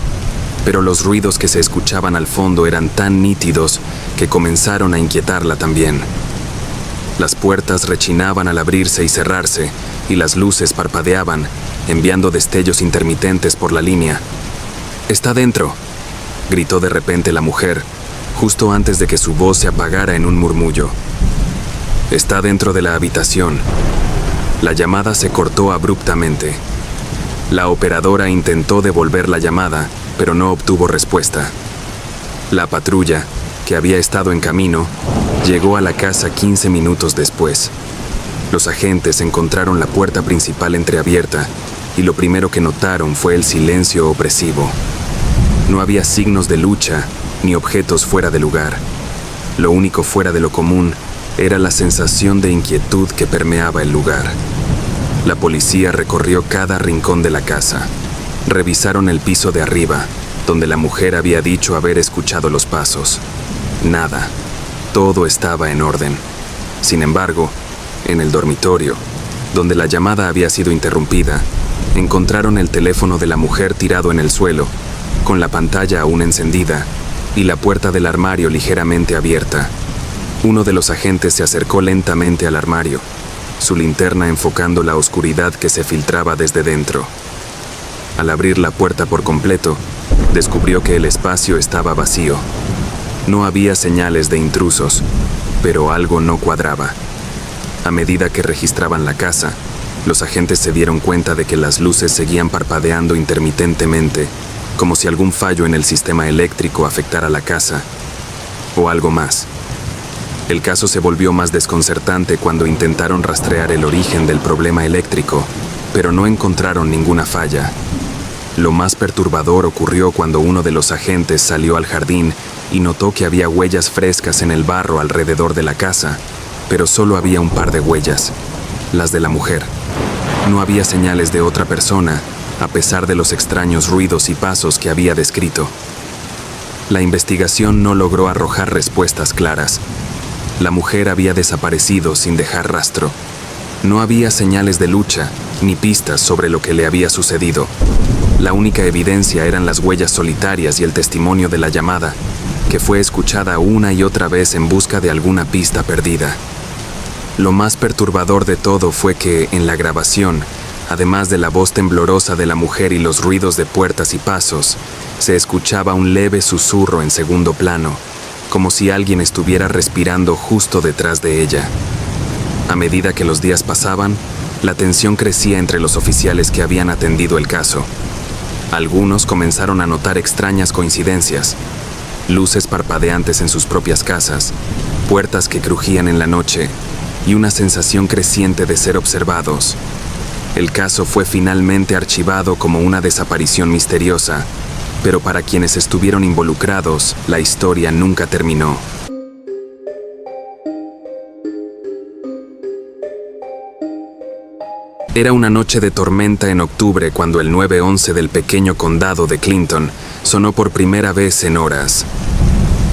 pero los ruidos que se escuchaban al fondo eran tan nítidos que comenzaron a inquietarla también. Las puertas rechinaban al abrirse y cerrarse, y las luces parpadeaban, enviando destellos intermitentes por la línea. «¡Está dentro!», gritó de repente la mujer, justo antes de que su voz se apagara en un murmullo. «Está dentro de la habitación». La llamada se cortó abruptamente. La operadora intentó devolver la llamada, pero no obtuvo respuesta. La patrulla, que había estado en camino, llegó a la casa 15 minutos después. Los agentes encontraron la puerta principal entreabierta y lo primero que notaron fue el silencio opresivo. No había signos de lucha ni objetos fuera de lugar. Lo único fuera de lo común era la sensación de inquietud que permeaba el lugar. La policía recorrió cada rincón de la casa. Revisaron el piso de arriba, donde la mujer había dicho haber escuchado los pasos. Nada. Todo estaba en orden. Sin embargo, en el dormitorio, donde la llamada había sido interrumpida, encontraron el teléfono de la mujer tirado en el suelo, con la pantalla aún encendida y la puerta del armario ligeramente abierta. Uno de los agentes se acercó lentamente al armario, su linterna enfocando la oscuridad que se filtraba desde dentro. Al abrir la puerta por completo, descubrió que el espacio estaba vacío. No había señales de intrusos, pero algo no cuadraba. A medida que registraban la casa, los agentes se dieron cuenta de que las luces seguían parpadeando intermitentemente, como si algún fallo en el sistema eléctrico afectara la casa, o algo más. El caso se volvió más desconcertante cuando intentaron rastrear el origen del problema eléctrico, pero no encontraron ninguna falla. Lo más perturbador ocurrió cuando uno de los agentes salió al jardín y notó que había huellas frescas en el barro alrededor de la casa, pero solo había un par de huellas, las de la mujer. No había señales de otra persona, a pesar de los extraños ruidos y pasos que había descrito. La investigación no logró arrojar respuestas claras. La mujer había desaparecido sin dejar rastro. No había señales de lucha, ni pistas sobre lo que le había sucedido. La única evidencia eran las huellas solitarias y el testimonio de la llamada, que fue escuchada una y otra vez en busca de alguna pista perdida. Lo más perturbador de todo fue que, en la grabación, además de la voz temblorosa de la mujer y los ruidos de puertas y pasos, se escuchaba un leve susurro en segundo plano, como si alguien estuviera respirando justo detrás de ella. A medida que los días pasaban, la tensión crecía entre los oficiales que habían atendido el caso. Algunos comenzaron a notar extrañas coincidencias: luces parpadeantes en sus propias casas, puertas que crujían en la noche y una sensación creciente de ser observados. El caso fue finalmente archivado como una desaparición misteriosa, pero para quienes estuvieron involucrados, la historia nunca terminó. Era una noche de tormenta en octubre cuando el 911 del pequeño condado de Clinton sonó por primera vez en horas.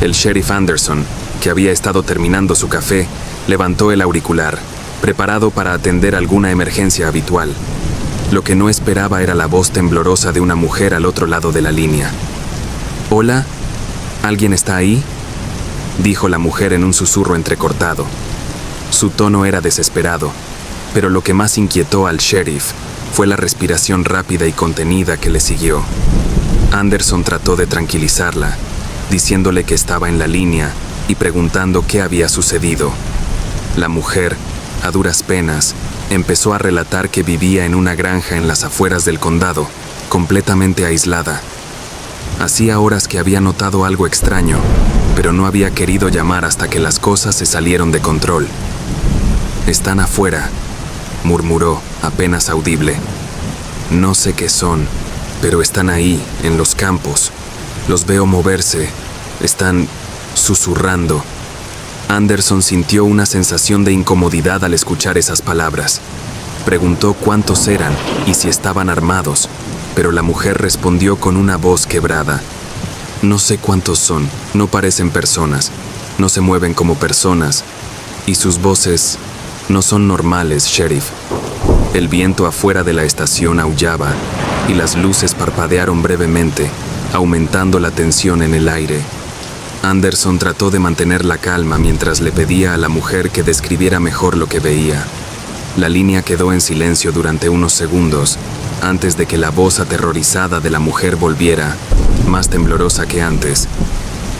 El sheriff Anderson, que había estado terminando su café, levantó el auricular, preparado para atender alguna emergencia habitual. Lo que no esperaba era la voz temblorosa de una mujer al otro lado de la línea. «¿Hola? ¿Alguien está ahí?», dijo la mujer en un susurro entrecortado. Su tono era desesperado, pero lo que más inquietó al sheriff fue la respiración rápida y contenida que le siguió. Anderson trató de tranquilizarla, diciéndole que estaba en la línea y preguntando qué había sucedido. La mujer, a duras penas, empezó a relatar que vivía en una granja en las afueras del condado, completamente aislada. Hacía horas que había notado algo extraño, pero no había querido llamar hasta que las cosas se salieron de control. «Están afuera», murmuró, apenas audible. «No sé qué son, pero están ahí, en los campos. Los veo moverse. Están susurrando». Anderson sintió una sensación de incomodidad al escuchar esas palabras. Preguntó cuántos eran y si estaban armados, pero la mujer respondió con una voz quebrada. «No sé cuántos son, no parecen personas, no se mueven como personas, y sus voces no son normales, sheriff». El viento afuera de la estación aullaba y las luces parpadearon brevemente, aumentando la tensión en el aire. Anderson trató de mantener la calma mientras le pedía a la mujer que describiera mejor lo que veía. La línea quedó en silencio durante unos segundos, antes de que la voz aterrorizada de la mujer volviera, más temblorosa que antes.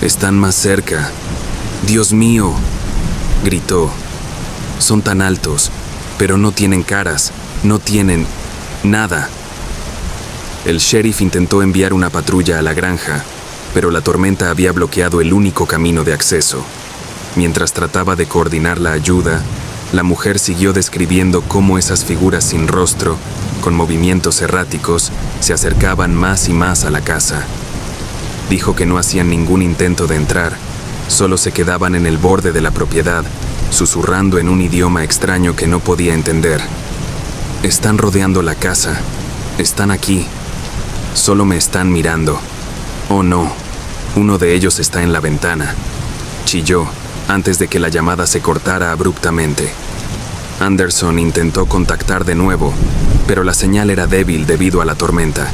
«Están más cerca. Dios mío», gritó. «Son tan altos, pero no tienen caras, no tienen nada». El sheriff intentó enviar una patrulla a la granja, pero la tormenta había bloqueado el único camino de acceso. Mientras trataba de coordinar la ayuda, la mujer siguió describiendo cómo esas figuras sin rostro, con movimientos erráticos, se acercaban más y más a la casa. Dijo que no hacían ningún intento de entrar, solo se quedaban en el borde de la propiedad, susurrando en un idioma extraño que no podía entender. «Están rodeando la casa. Están aquí. Solo me están mirando. Oh no, uno de ellos está en la ventana», chilló, antes de que la llamada se cortara abruptamente. Anderson intentó contactar de nuevo, pero la señal era débil debido a la tormenta.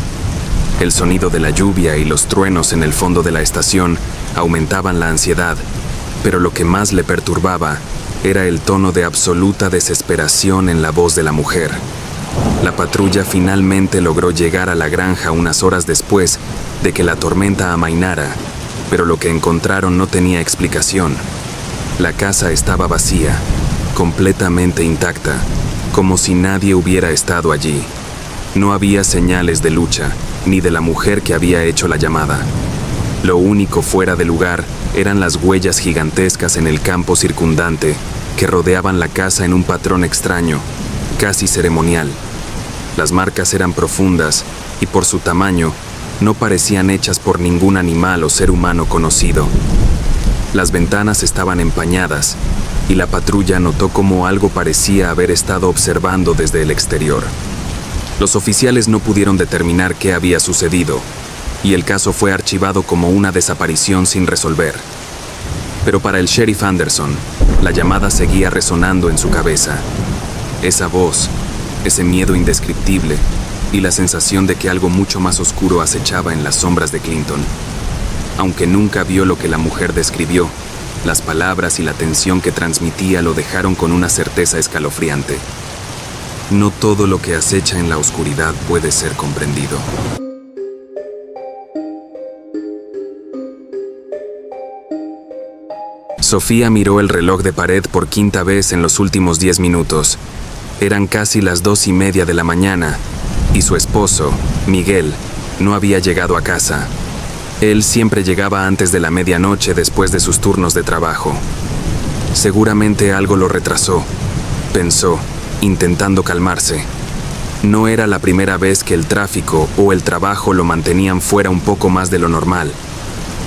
El sonido de la lluvia y los truenos en el fondo de la estación aumentaban la ansiedad, pero lo que más le perturbaba era el tono de absoluta desesperación en la voz de la mujer. La patrulla finalmente logró llegar a la granja unas horas después de que la tormenta amainara, pero lo que encontraron no tenía explicación. La casa estaba vacía, completamente intacta, como si nadie hubiera estado allí. No había señales de lucha, ni de la mujer que había hecho la llamada. Lo único fuera de lugar eran las huellas gigantescas en el campo circundante que rodeaban la casa en un patrón extraño, casi ceremonial. Las marcas eran profundas y por su tamaño no parecían hechas por ningún animal o ser humano conocido. Las ventanas estaban empañadas y la patrulla notó cómo algo parecía haber estado observando desde el exterior. Los oficiales no pudieron determinar qué había sucedido y el caso fue archivado como una desaparición sin resolver. Pero para el sheriff Anderson, la llamada seguía resonando en su cabeza. Esa voz, ese miedo indescriptible y la sensación de que algo mucho más oscuro acechaba en las sombras de Clinton. Aunque nunca vio lo que la mujer describió, las palabras y la tensión que transmitía lo dejaron con una certeza escalofriante. No todo lo que acecha en la oscuridad puede ser comprendido. Sofía miró el reloj de pared por quinta vez en los últimos 10 minutos. Eran casi las 2:30 de la mañana y su esposo, Miguel, no había llegado a casa. Él siempre llegaba antes de la medianoche después de sus turnos de trabajo. Seguramente algo lo retrasó, pensó, intentando calmarse. No era la primera vez que el tráfico o el trabajo lo mantenían fuera un poco más de lo normal,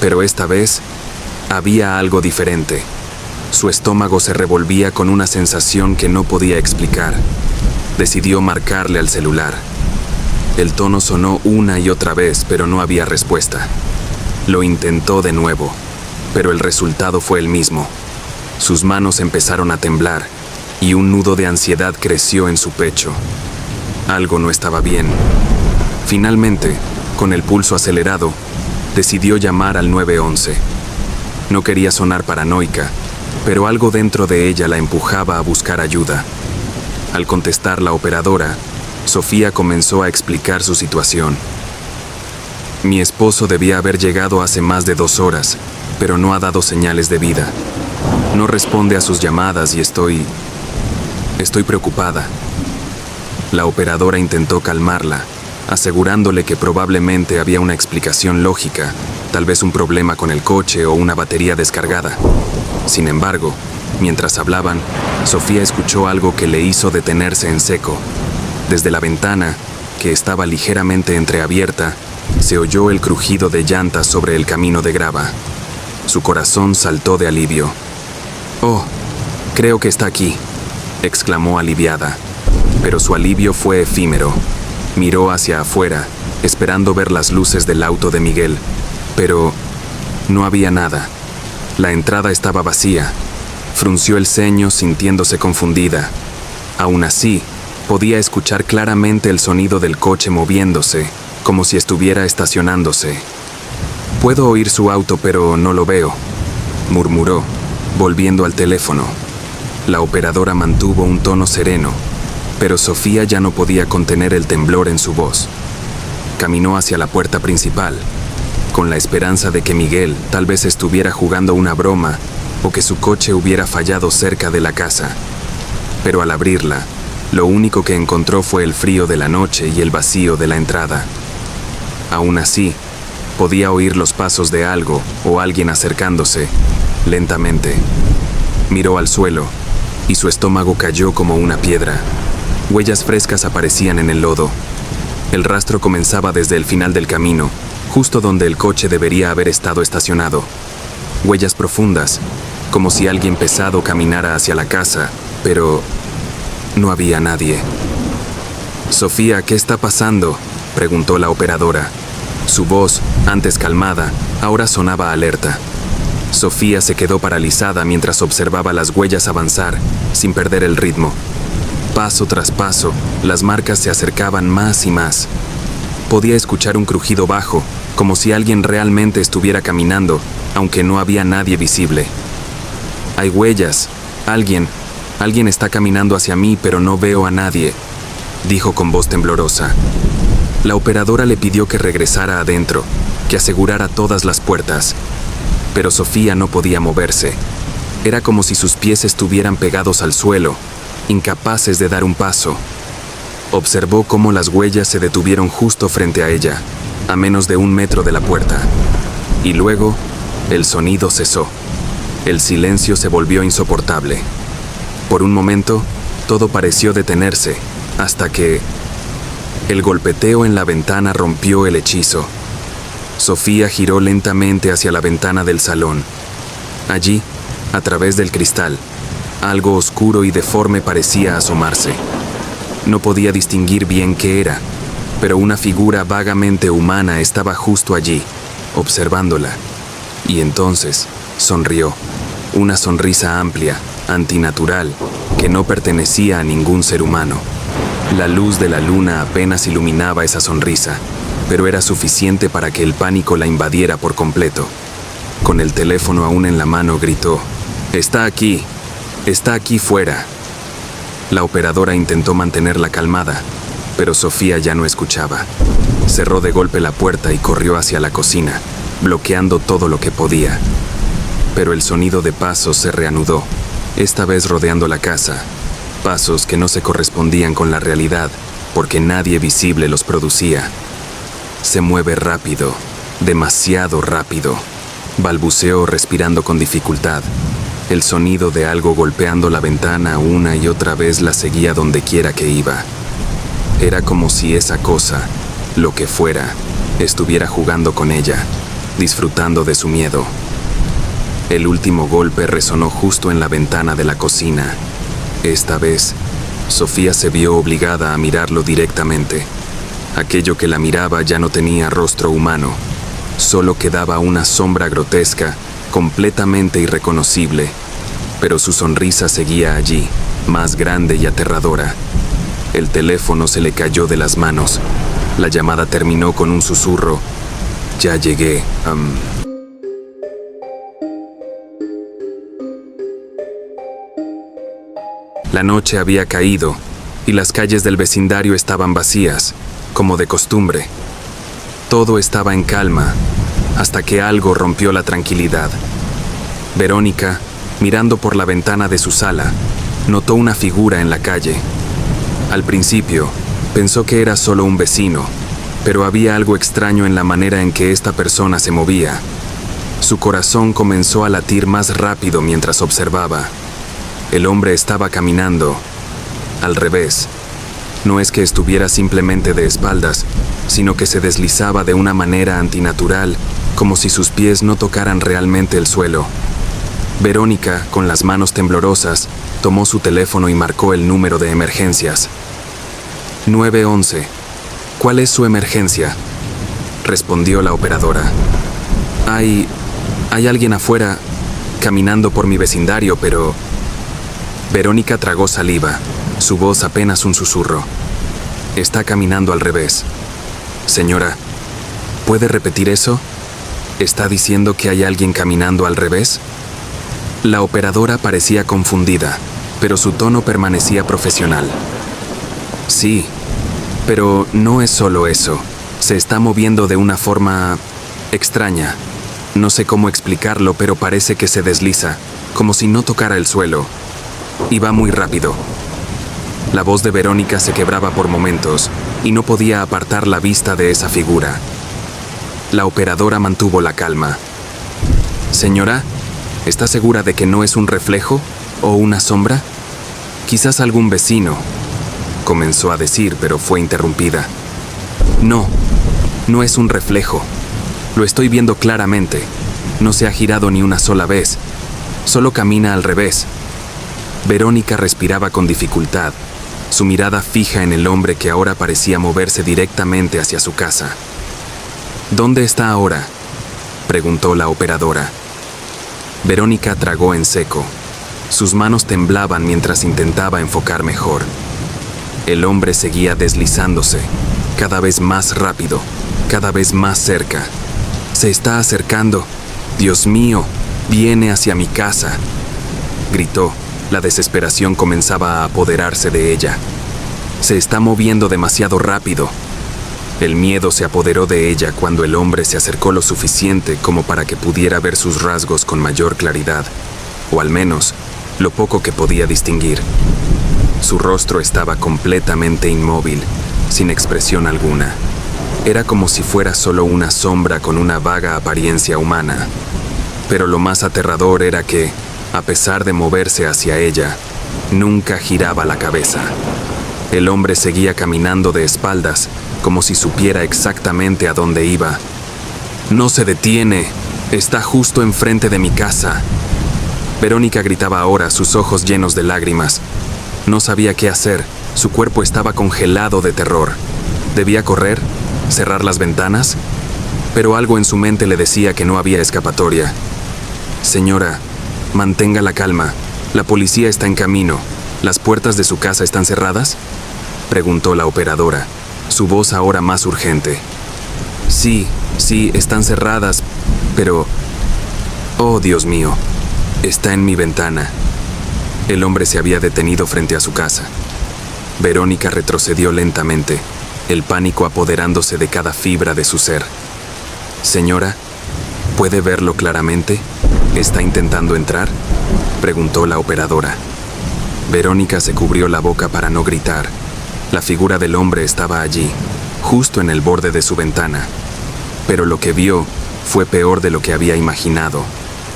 pero esta vez había algo diferente. Su estómago se revolvía con una sensación que no podía explicar. Decidió marcarle al celular. El tono sonó una y otra vez, pero no había respuesta. Lo intentó de nuevo, pero el resultado fue el mismo. Sus manos empezaron a temblar y un nudo de ansiedad creció en su pecho. Algo no estaba bien. Finalmente, con el pulso acelerado, decidió llamar al 911. No quería sonar paranoica, pero algo dentro de ella la empujaba a buscar ayuda. Al contestar la operadora, Sofía comenzó a explicar su situación. Mi esposo debía haber llegado hace más de 2 horas, pero no ha dado señales de vida. No responde a sus llamadas y estoy preocupada. La operadora intentó calmarla, asegurándole que probablemente había una explicación lógica, tal vez un problema con el coche o una batería descargada. Sin embargo, mientras hablaban, Sofía escuchó algo que le hizo detenerse en seco. Desde la ventana, que estaba ligeramente entreabierta, se oyó el crujido de llantas sobre el camino de grava. Su corazón saltó de alivio. «Oh, creo que está aquí», exclamó aliviada. Pero su alivio fue efímero. Miró hacia afuera, esperando ver las luces del auto de Miguel, pero no había nada. La entrada estaba vacía. Frunció el ceño sintiéndose confundida. Aún así, podía escuchar claramente el sonido del coche moviéndose, como si estuviera estacionándose. «Puedo oír su auto, pero no lo veo», murmuró, volviendo al teléfono. La operadora mantuvo un tono sereno, pero Sofía ya no podía contener el temblor en su voz. Caminó hacia la puerta principal, con la esperanza de que Miguel tal vez estuviera jugando una broma o que su coche hubiera fallado cerca de la casa. Pero al abrirla, lo único que encontró fue el frío de la noche y el vacío de la entrada. Aún así, podía oír los pasos de algo o alguien acercándose, lentamente. Miró al suelo y su estómago cayó como una piedra. Huellas frescas aparecían en el lodo. El rastro comenzaba desde el final del camino, justo donde el coche debería haber estado estacionado. Huellas profundas, como si alguien pesado caminara hacia la casa, pero no había nadie. «Sofía, ¿qué está pasando?», preguntó la operadora. Su voz, antes calmada, ahora sonaba alerta. Sofía se quedó paralizada mientras observaba las huellas avanzar, sin perder el ritmo. Paso tras paso, las marcas se acercaban más y más. Podía escuchar un crujido bajo, como si alguien realmente estuviera caminando, aunque no había nadie visible. Hay huellas. Alguien está caminando hacia mí, pero no veo a nadie, dijo con voz temblorosa. La operadora le pidió que regresara adentro, que asegurara todas las puertas. Pero Sofía no podía moverse. Era como si sus pies estuvieran pegados al suelo, incapaces de dar un paso. Observó cómo las huellas se detuvieron justo frente a ella, a menos de 1 metro de la puerta. Y luego, el sonido cesó. El silencio se volvió insoportable. Por un momento, todo pareció detenerse, hasta que el golpeteo en la ventana rompió el hechizo. Sofía giró lentamente hacia la ventana del salón. Allí, a través del cristal, algo oscuro y deforme parecía asomarse. No podía distinguir bien qué era, pero una figura vagamente humana estaba justo allí, observándola. Y entonces sonrió, una sonrisa amplia, antinatural, que no pertenecía a ningún ser humano. La luz de la luna apenas iluminaba esa sonrisa, pero era suficiente para que el pánico la invadiera por completo. Con el teléfono aún en la mano, gritó: Está aquí fuera. La operadora intentó mantenerla calmada, pero Sofía ya no escuchaba. Cerró de golpe la puerta y corrió hacia la cocina, bloqueando todo lo que podía. Pero el sonido de pasos se reanudó, esta vez rodeando la casa. Pasos que no se correspondían con la realidad, porque nadie visible los producía. Se mueve rápido, demasiado rápido, balbuceó respirando con dificultad. El sonido de algo golpeando la ventana una y otra vez la seguía donde quiera que iba. Era como si esa cosa, lo que fuera, estuviera jugando con ella, disfrutando de su miedo. El último golpe resonó justo en la ventana de la cocina. Esta vez, Sofía se vio obligada a mirarlo directamente. Aquello que la miraba ya no tenía rostro humano. Solo quedaba una sombra grotesca, completamente irreconocible. Pero su sonrisa seguía allí, más grande y aterradora. El teléfono se le cayó de las manos. La llamada terminó con un susurro. Ya llegué. La noche había caído y las calles del vecindario estaban vacías, como de costumbre. Todo estaba en calma, hasta que algo rompió la tranquilidad. Verónica, mirando por la ventana de su sala, notó una figura en la calle. Al principio, pensó que era solo un vecino, pero había algo extraño en la manera en que esta persona se movía. Su corazón comenzó a latir más rápido mientras observaba. El hombre estaba caminando al revés. No es que estuviera simplemente de espaldas, sino que se deslizaba de una manera antinatural, como si sus pies no tocaran realmente el suelo. Verónica, con las manos temblorosas, tomó su teléfono y marcó el número de emergencias. 911. ¿Cuál es su emergencia?, respondió la operadora. Hay alguien afuera, caminando por mi vecindario, pero... Verónica tragó saliva, su voz apenas un susurro. Está caminando al revés. Señora, ¿puede repetir eso? ¿Está diciendo que hay alguien caminando al revés? La operadora parecía confundida, pero su tono permanecía profesional. Sí, pero no es solo eso. Se está moviendo de una forma extraña. No sé cómo explicarlo, pero parece que se desliza, como si no tocara el suelo. Y va muy rápido. La voz de Verónica se quebraba por momentos y no podía apartar la vista de esa figura. La operadora mantuvo la calma. Señora, ¿está segura de que no es un reflejo o una sombra? Quizás algún vecino, comenzó a decir, pero fue interrumpida. No es un reflejo. Lo estoy viendo claramente. No se ha girado ni una sola vez. Solo camina al revés. Verónica respiraba con dificultad, su mirada fija en el hombre que ahora parecía moverse directamente hacia su casa. ¿Dónde está ahora?, preguntó la operadora. Verónica tragó en seco. Sus manos temblaban mientras intentaba enfocar mejor. El hombre seguía deslizándose, cada vez más rápido, cada vez más cerca. Se está acercando. Dios mío, viene hacia mi casa, gritó. La desesperación comenzaba a apoderarse de ella. Se está moviendo demasiado rápido. El miedo se apoderó de ella cuando el hombre se acercó lo suficiente como para que pudiera ver sus rasgos con mayor claridad, o al menos lo poco que podía distinguir. Su rostro estaba completamente inmóvil, sin expresión alguna. Era como si fuera solo una sombra con una vaga apariencia humana. Pero lo más aterrador era que, a pesar de moverse hacia ella, nunca giraba la cabeza. El hombre seguía caminando de espaldas, como si supiera exactamente a dónde iba. «No se detiene, está justo enfrente de mi casa». Verónica gritaba ahora, sus ojos llenos de lágrimas. No sabía qué hacer, su cuerpo estaba congelado de terror. ¿Debía correr? ¿Cerrar las ventanas? Pero algo en su mente le decía que no había escapatoria. «Señora, mantenga la calma. La policía está en camino. ¿Las puertas de su casa están cerradas?», preguntó la operadora, su voz ahora más urgente. Sí, están cerradas, pero... Oh, Dios mío, está en mi ventana». El hombre se había detenido frente a su casa. Verónica retrocedió lentamente, el pánico apoderándose de cada fibra de su ser. «Señora, ¿puede verlo claramente? ¿Está intentando entrar?», preguntó la operadora. Verónica se cubrió la boca para no gritar. La figura del hombre estaba allí, justo en el borde de su ventana. Pero lo que vio fue peor de lo que había imaginado.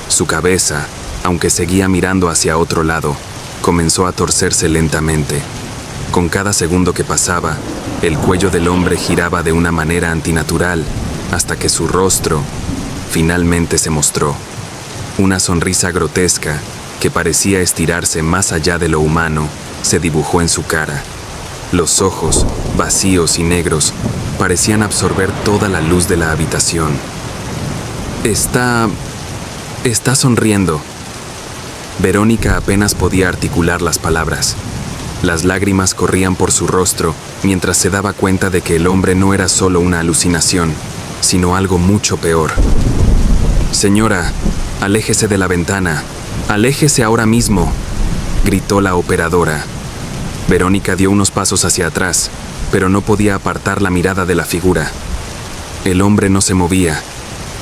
Su cabeza, aunque seguía mirando hacia otro lado, comenzó a torcerse lentamente. Con cada segundo que pasaba, el cuello del hombre giraba de una manera antinatural, hasta que su rostro finalmente se mostró. Una sonrisa grotesca, que parecía estirarse más allá de lo humano, se dibujó en su cara. Los ojos, vacíos y negros, parecían absorber toda la luz de la habitación. Está sonriendo». Verónica apenas podía articular las palabras. Las lágrimas corrían por su rostro mientras se daba cuenta de que el hombre no era solo una alucinación, sino algo mucho peor. «Señora, aléjese de la ventana. Aléjese ahora mismo», gritó la operadora. Verónica dio unos pasos hacia atrás, pero no podía apartar la mirada de la figura. El hombre no se movía,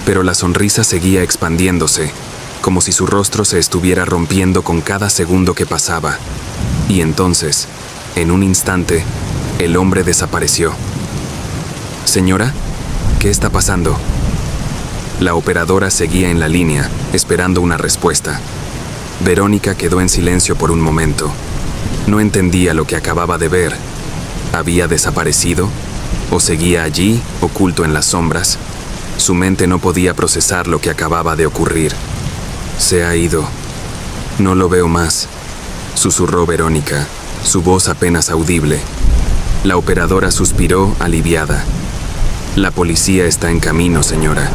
pero la sonrisa seguía expandiéndose, como si su rostro se estuviera rompiendo con cada segundo que pasaba. Y entonces, en un instante, el hombre desapareció. «Señora, ¿qué está pasando?». La operadora seguía en la línea, esperando una respuesta. Verónica quedó en silencio por un momento. No entendía lo que acababa de ver. ¿Había desaparecido? ¿O seguía allí, oculto en las sombras? Su mente no podía procesar lo que acababa de ocurrir. «Se ha ido. No lo veo más», susurró Verónica, su voz apenas audible. La operadora suspiró, aliviada. «La policía está en camino, señora.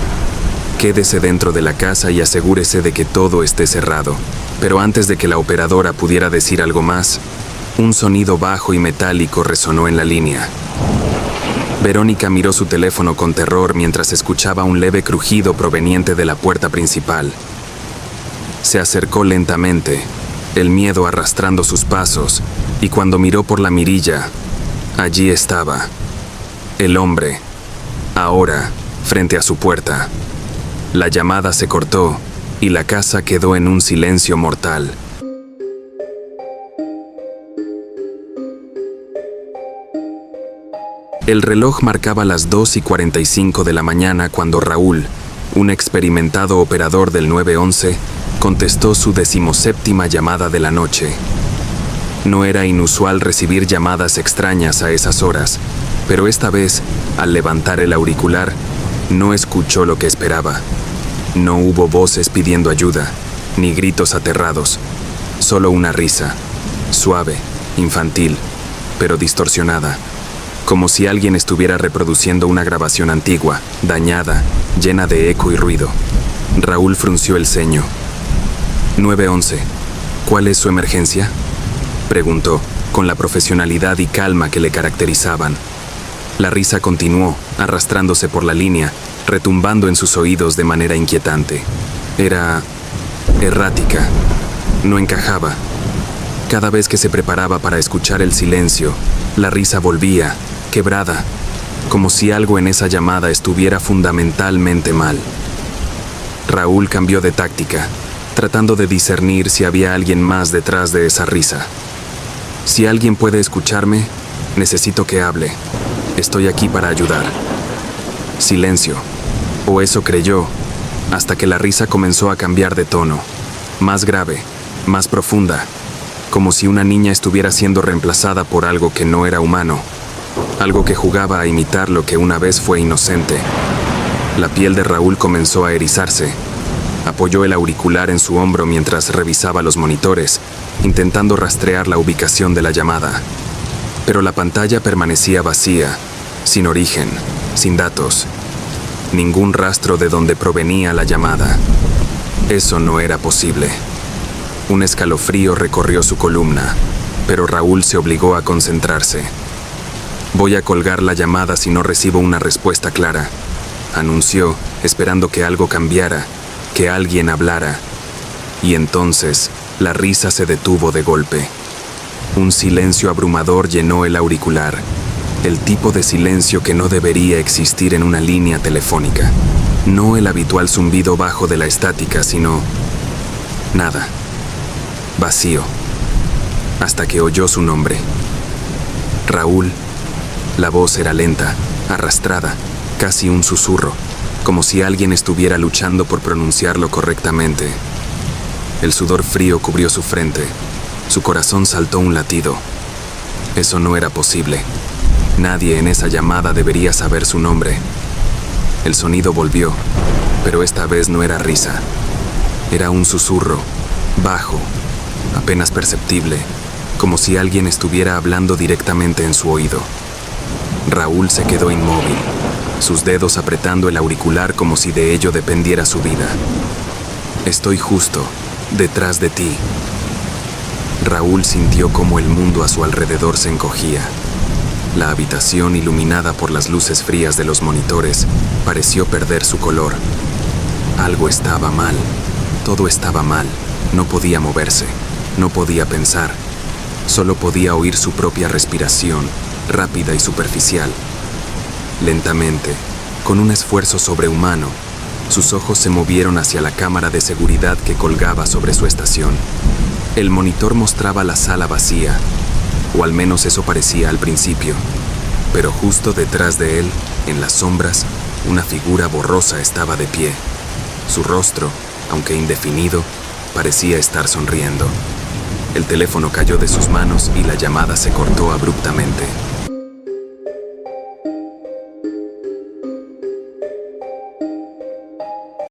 Quédese dentro de la casa y asegúrese de que todo esté cerrado». Pero antes de que la operadora pudiera decir algo más, un sonido bajo y metálico resonó en la línea. Verónica miró su teléfono con terror mientras escuchaba un leve crujido proveniente de la puerta principal. Se acercó lentamente, el miedo arrastrando sus pasos, y cuando miró por la mirilla, allí estaba, el hombre, ahora, frente a su puerta. La llamada se cortó, y la casa quedó en un silencio mortal. El reloj marcaba las 2:45 de la mañana cuando Raúl, un experimentado operador del 911, contestó su 17ª llamada de la noche. No era inusual recibir llamadas extrañas a esas horas, pero esta vez, al levantar el auricular, no escuchó lo que esperaba. No hubo voces pidiendo ayuda, ni gritos aterrados, solo una risa, suave, infantil, pero distorsionada, como si alguien estuviera reproduciendo una grabación antigua, dañada, llena de eco y ruido. Raúl frunció el ceño. 911, ¿cuál es su emergencia?, preguntó. con la profesionalidad y calma que le caracterizaban. La risa continuó, arrastrándose por la línea, retumbando en sus oídos de manera inquietante. Era errática, no encajaba. Cada vez que se preparaba para escuchar el silencio, la risa volvía, quebrada, como si algo en esa llamada estuviera fundamentalmente mal. Raúl cambió de táctica, tratando de discernir si había alguien más detrás de esa risa. Si alguien puede escucharme, necesito que hable. Estoy aquí para ayudar. Silencio, o eso creyó, hasta que la risa comenzó a cambiar de tono, más grave, más profunda, como si una niña estuviera siendo reemplazada por algo que no era humano, algo que jugaba a imitar lo que una vez fue inocente. La piel de Raúl comenzó a erizarse. Apoyó el auricular en su hombro mientras revisaba los monitores, intentando rastrear la ubicación de la llamada. Pero la pantalla permanecía vacía, sin origen, sin datos. Ningún rastro de dónde provenía la llamada. Eso no era posible. Un escalofrío recorrió su columna, pero Raúl se obligó a concentrarse. «Voy a colgar la llamada si no recibo una respuesta clara», anunció, esperando que algo cambiara, que alguien hablara. Y entonces, la risa se detuvo de golpe. Un silencio abrumador llenó el auricular, el tipo de silencio que no debería existir en una línea telefónica. No el habitual zumbido bajo de la estática, sino nada. Vacío. Hasta que oyó su nombre. Raúl. La voz era lenta, arrastrada, casi un susurro, como si alguien estuviera luchando por pronunciarlo correctamente. El sudor frío cubrió su frente. Su corazón saltó un latido. Eso no era posible. Nadie en esa llamada debería saber su nombre. El sonido volvió, pero esta vez no era risa. Era un susurro, bajo, apenas perceptible, como si alguien estuviera hablando directamente en su oído. Raúl se quedó inmóvil, sus dedos apretando el auricular como si de ello dependiera su vida. «Estoy justo, detrás de ti». Raúl sintió como el mundo a su alrededor se encogía. La habitación, iluminada por las luces frías de los monitores, pareció perder su color. Algo estaba mal, todo estaba mal. No podía moverse, no podía pensar. Solo podía oír su propia respiración, rápida y superficial. Lentamente, con un esfuerzo sobrehumano, sus ojos se movieron hacia la cámara de seguridad que colgaba sobre su estación. El monitor mostraba la sala vacía, o al menos eso parecía al principio. Pero justo detrás de él, en las sombras, una figura borrosa estaba de pie. Su rostro, aunque indefinido, parecía estar sonriendo. El teléfono cayó de sus manos y la llamada se cortó abruptamente.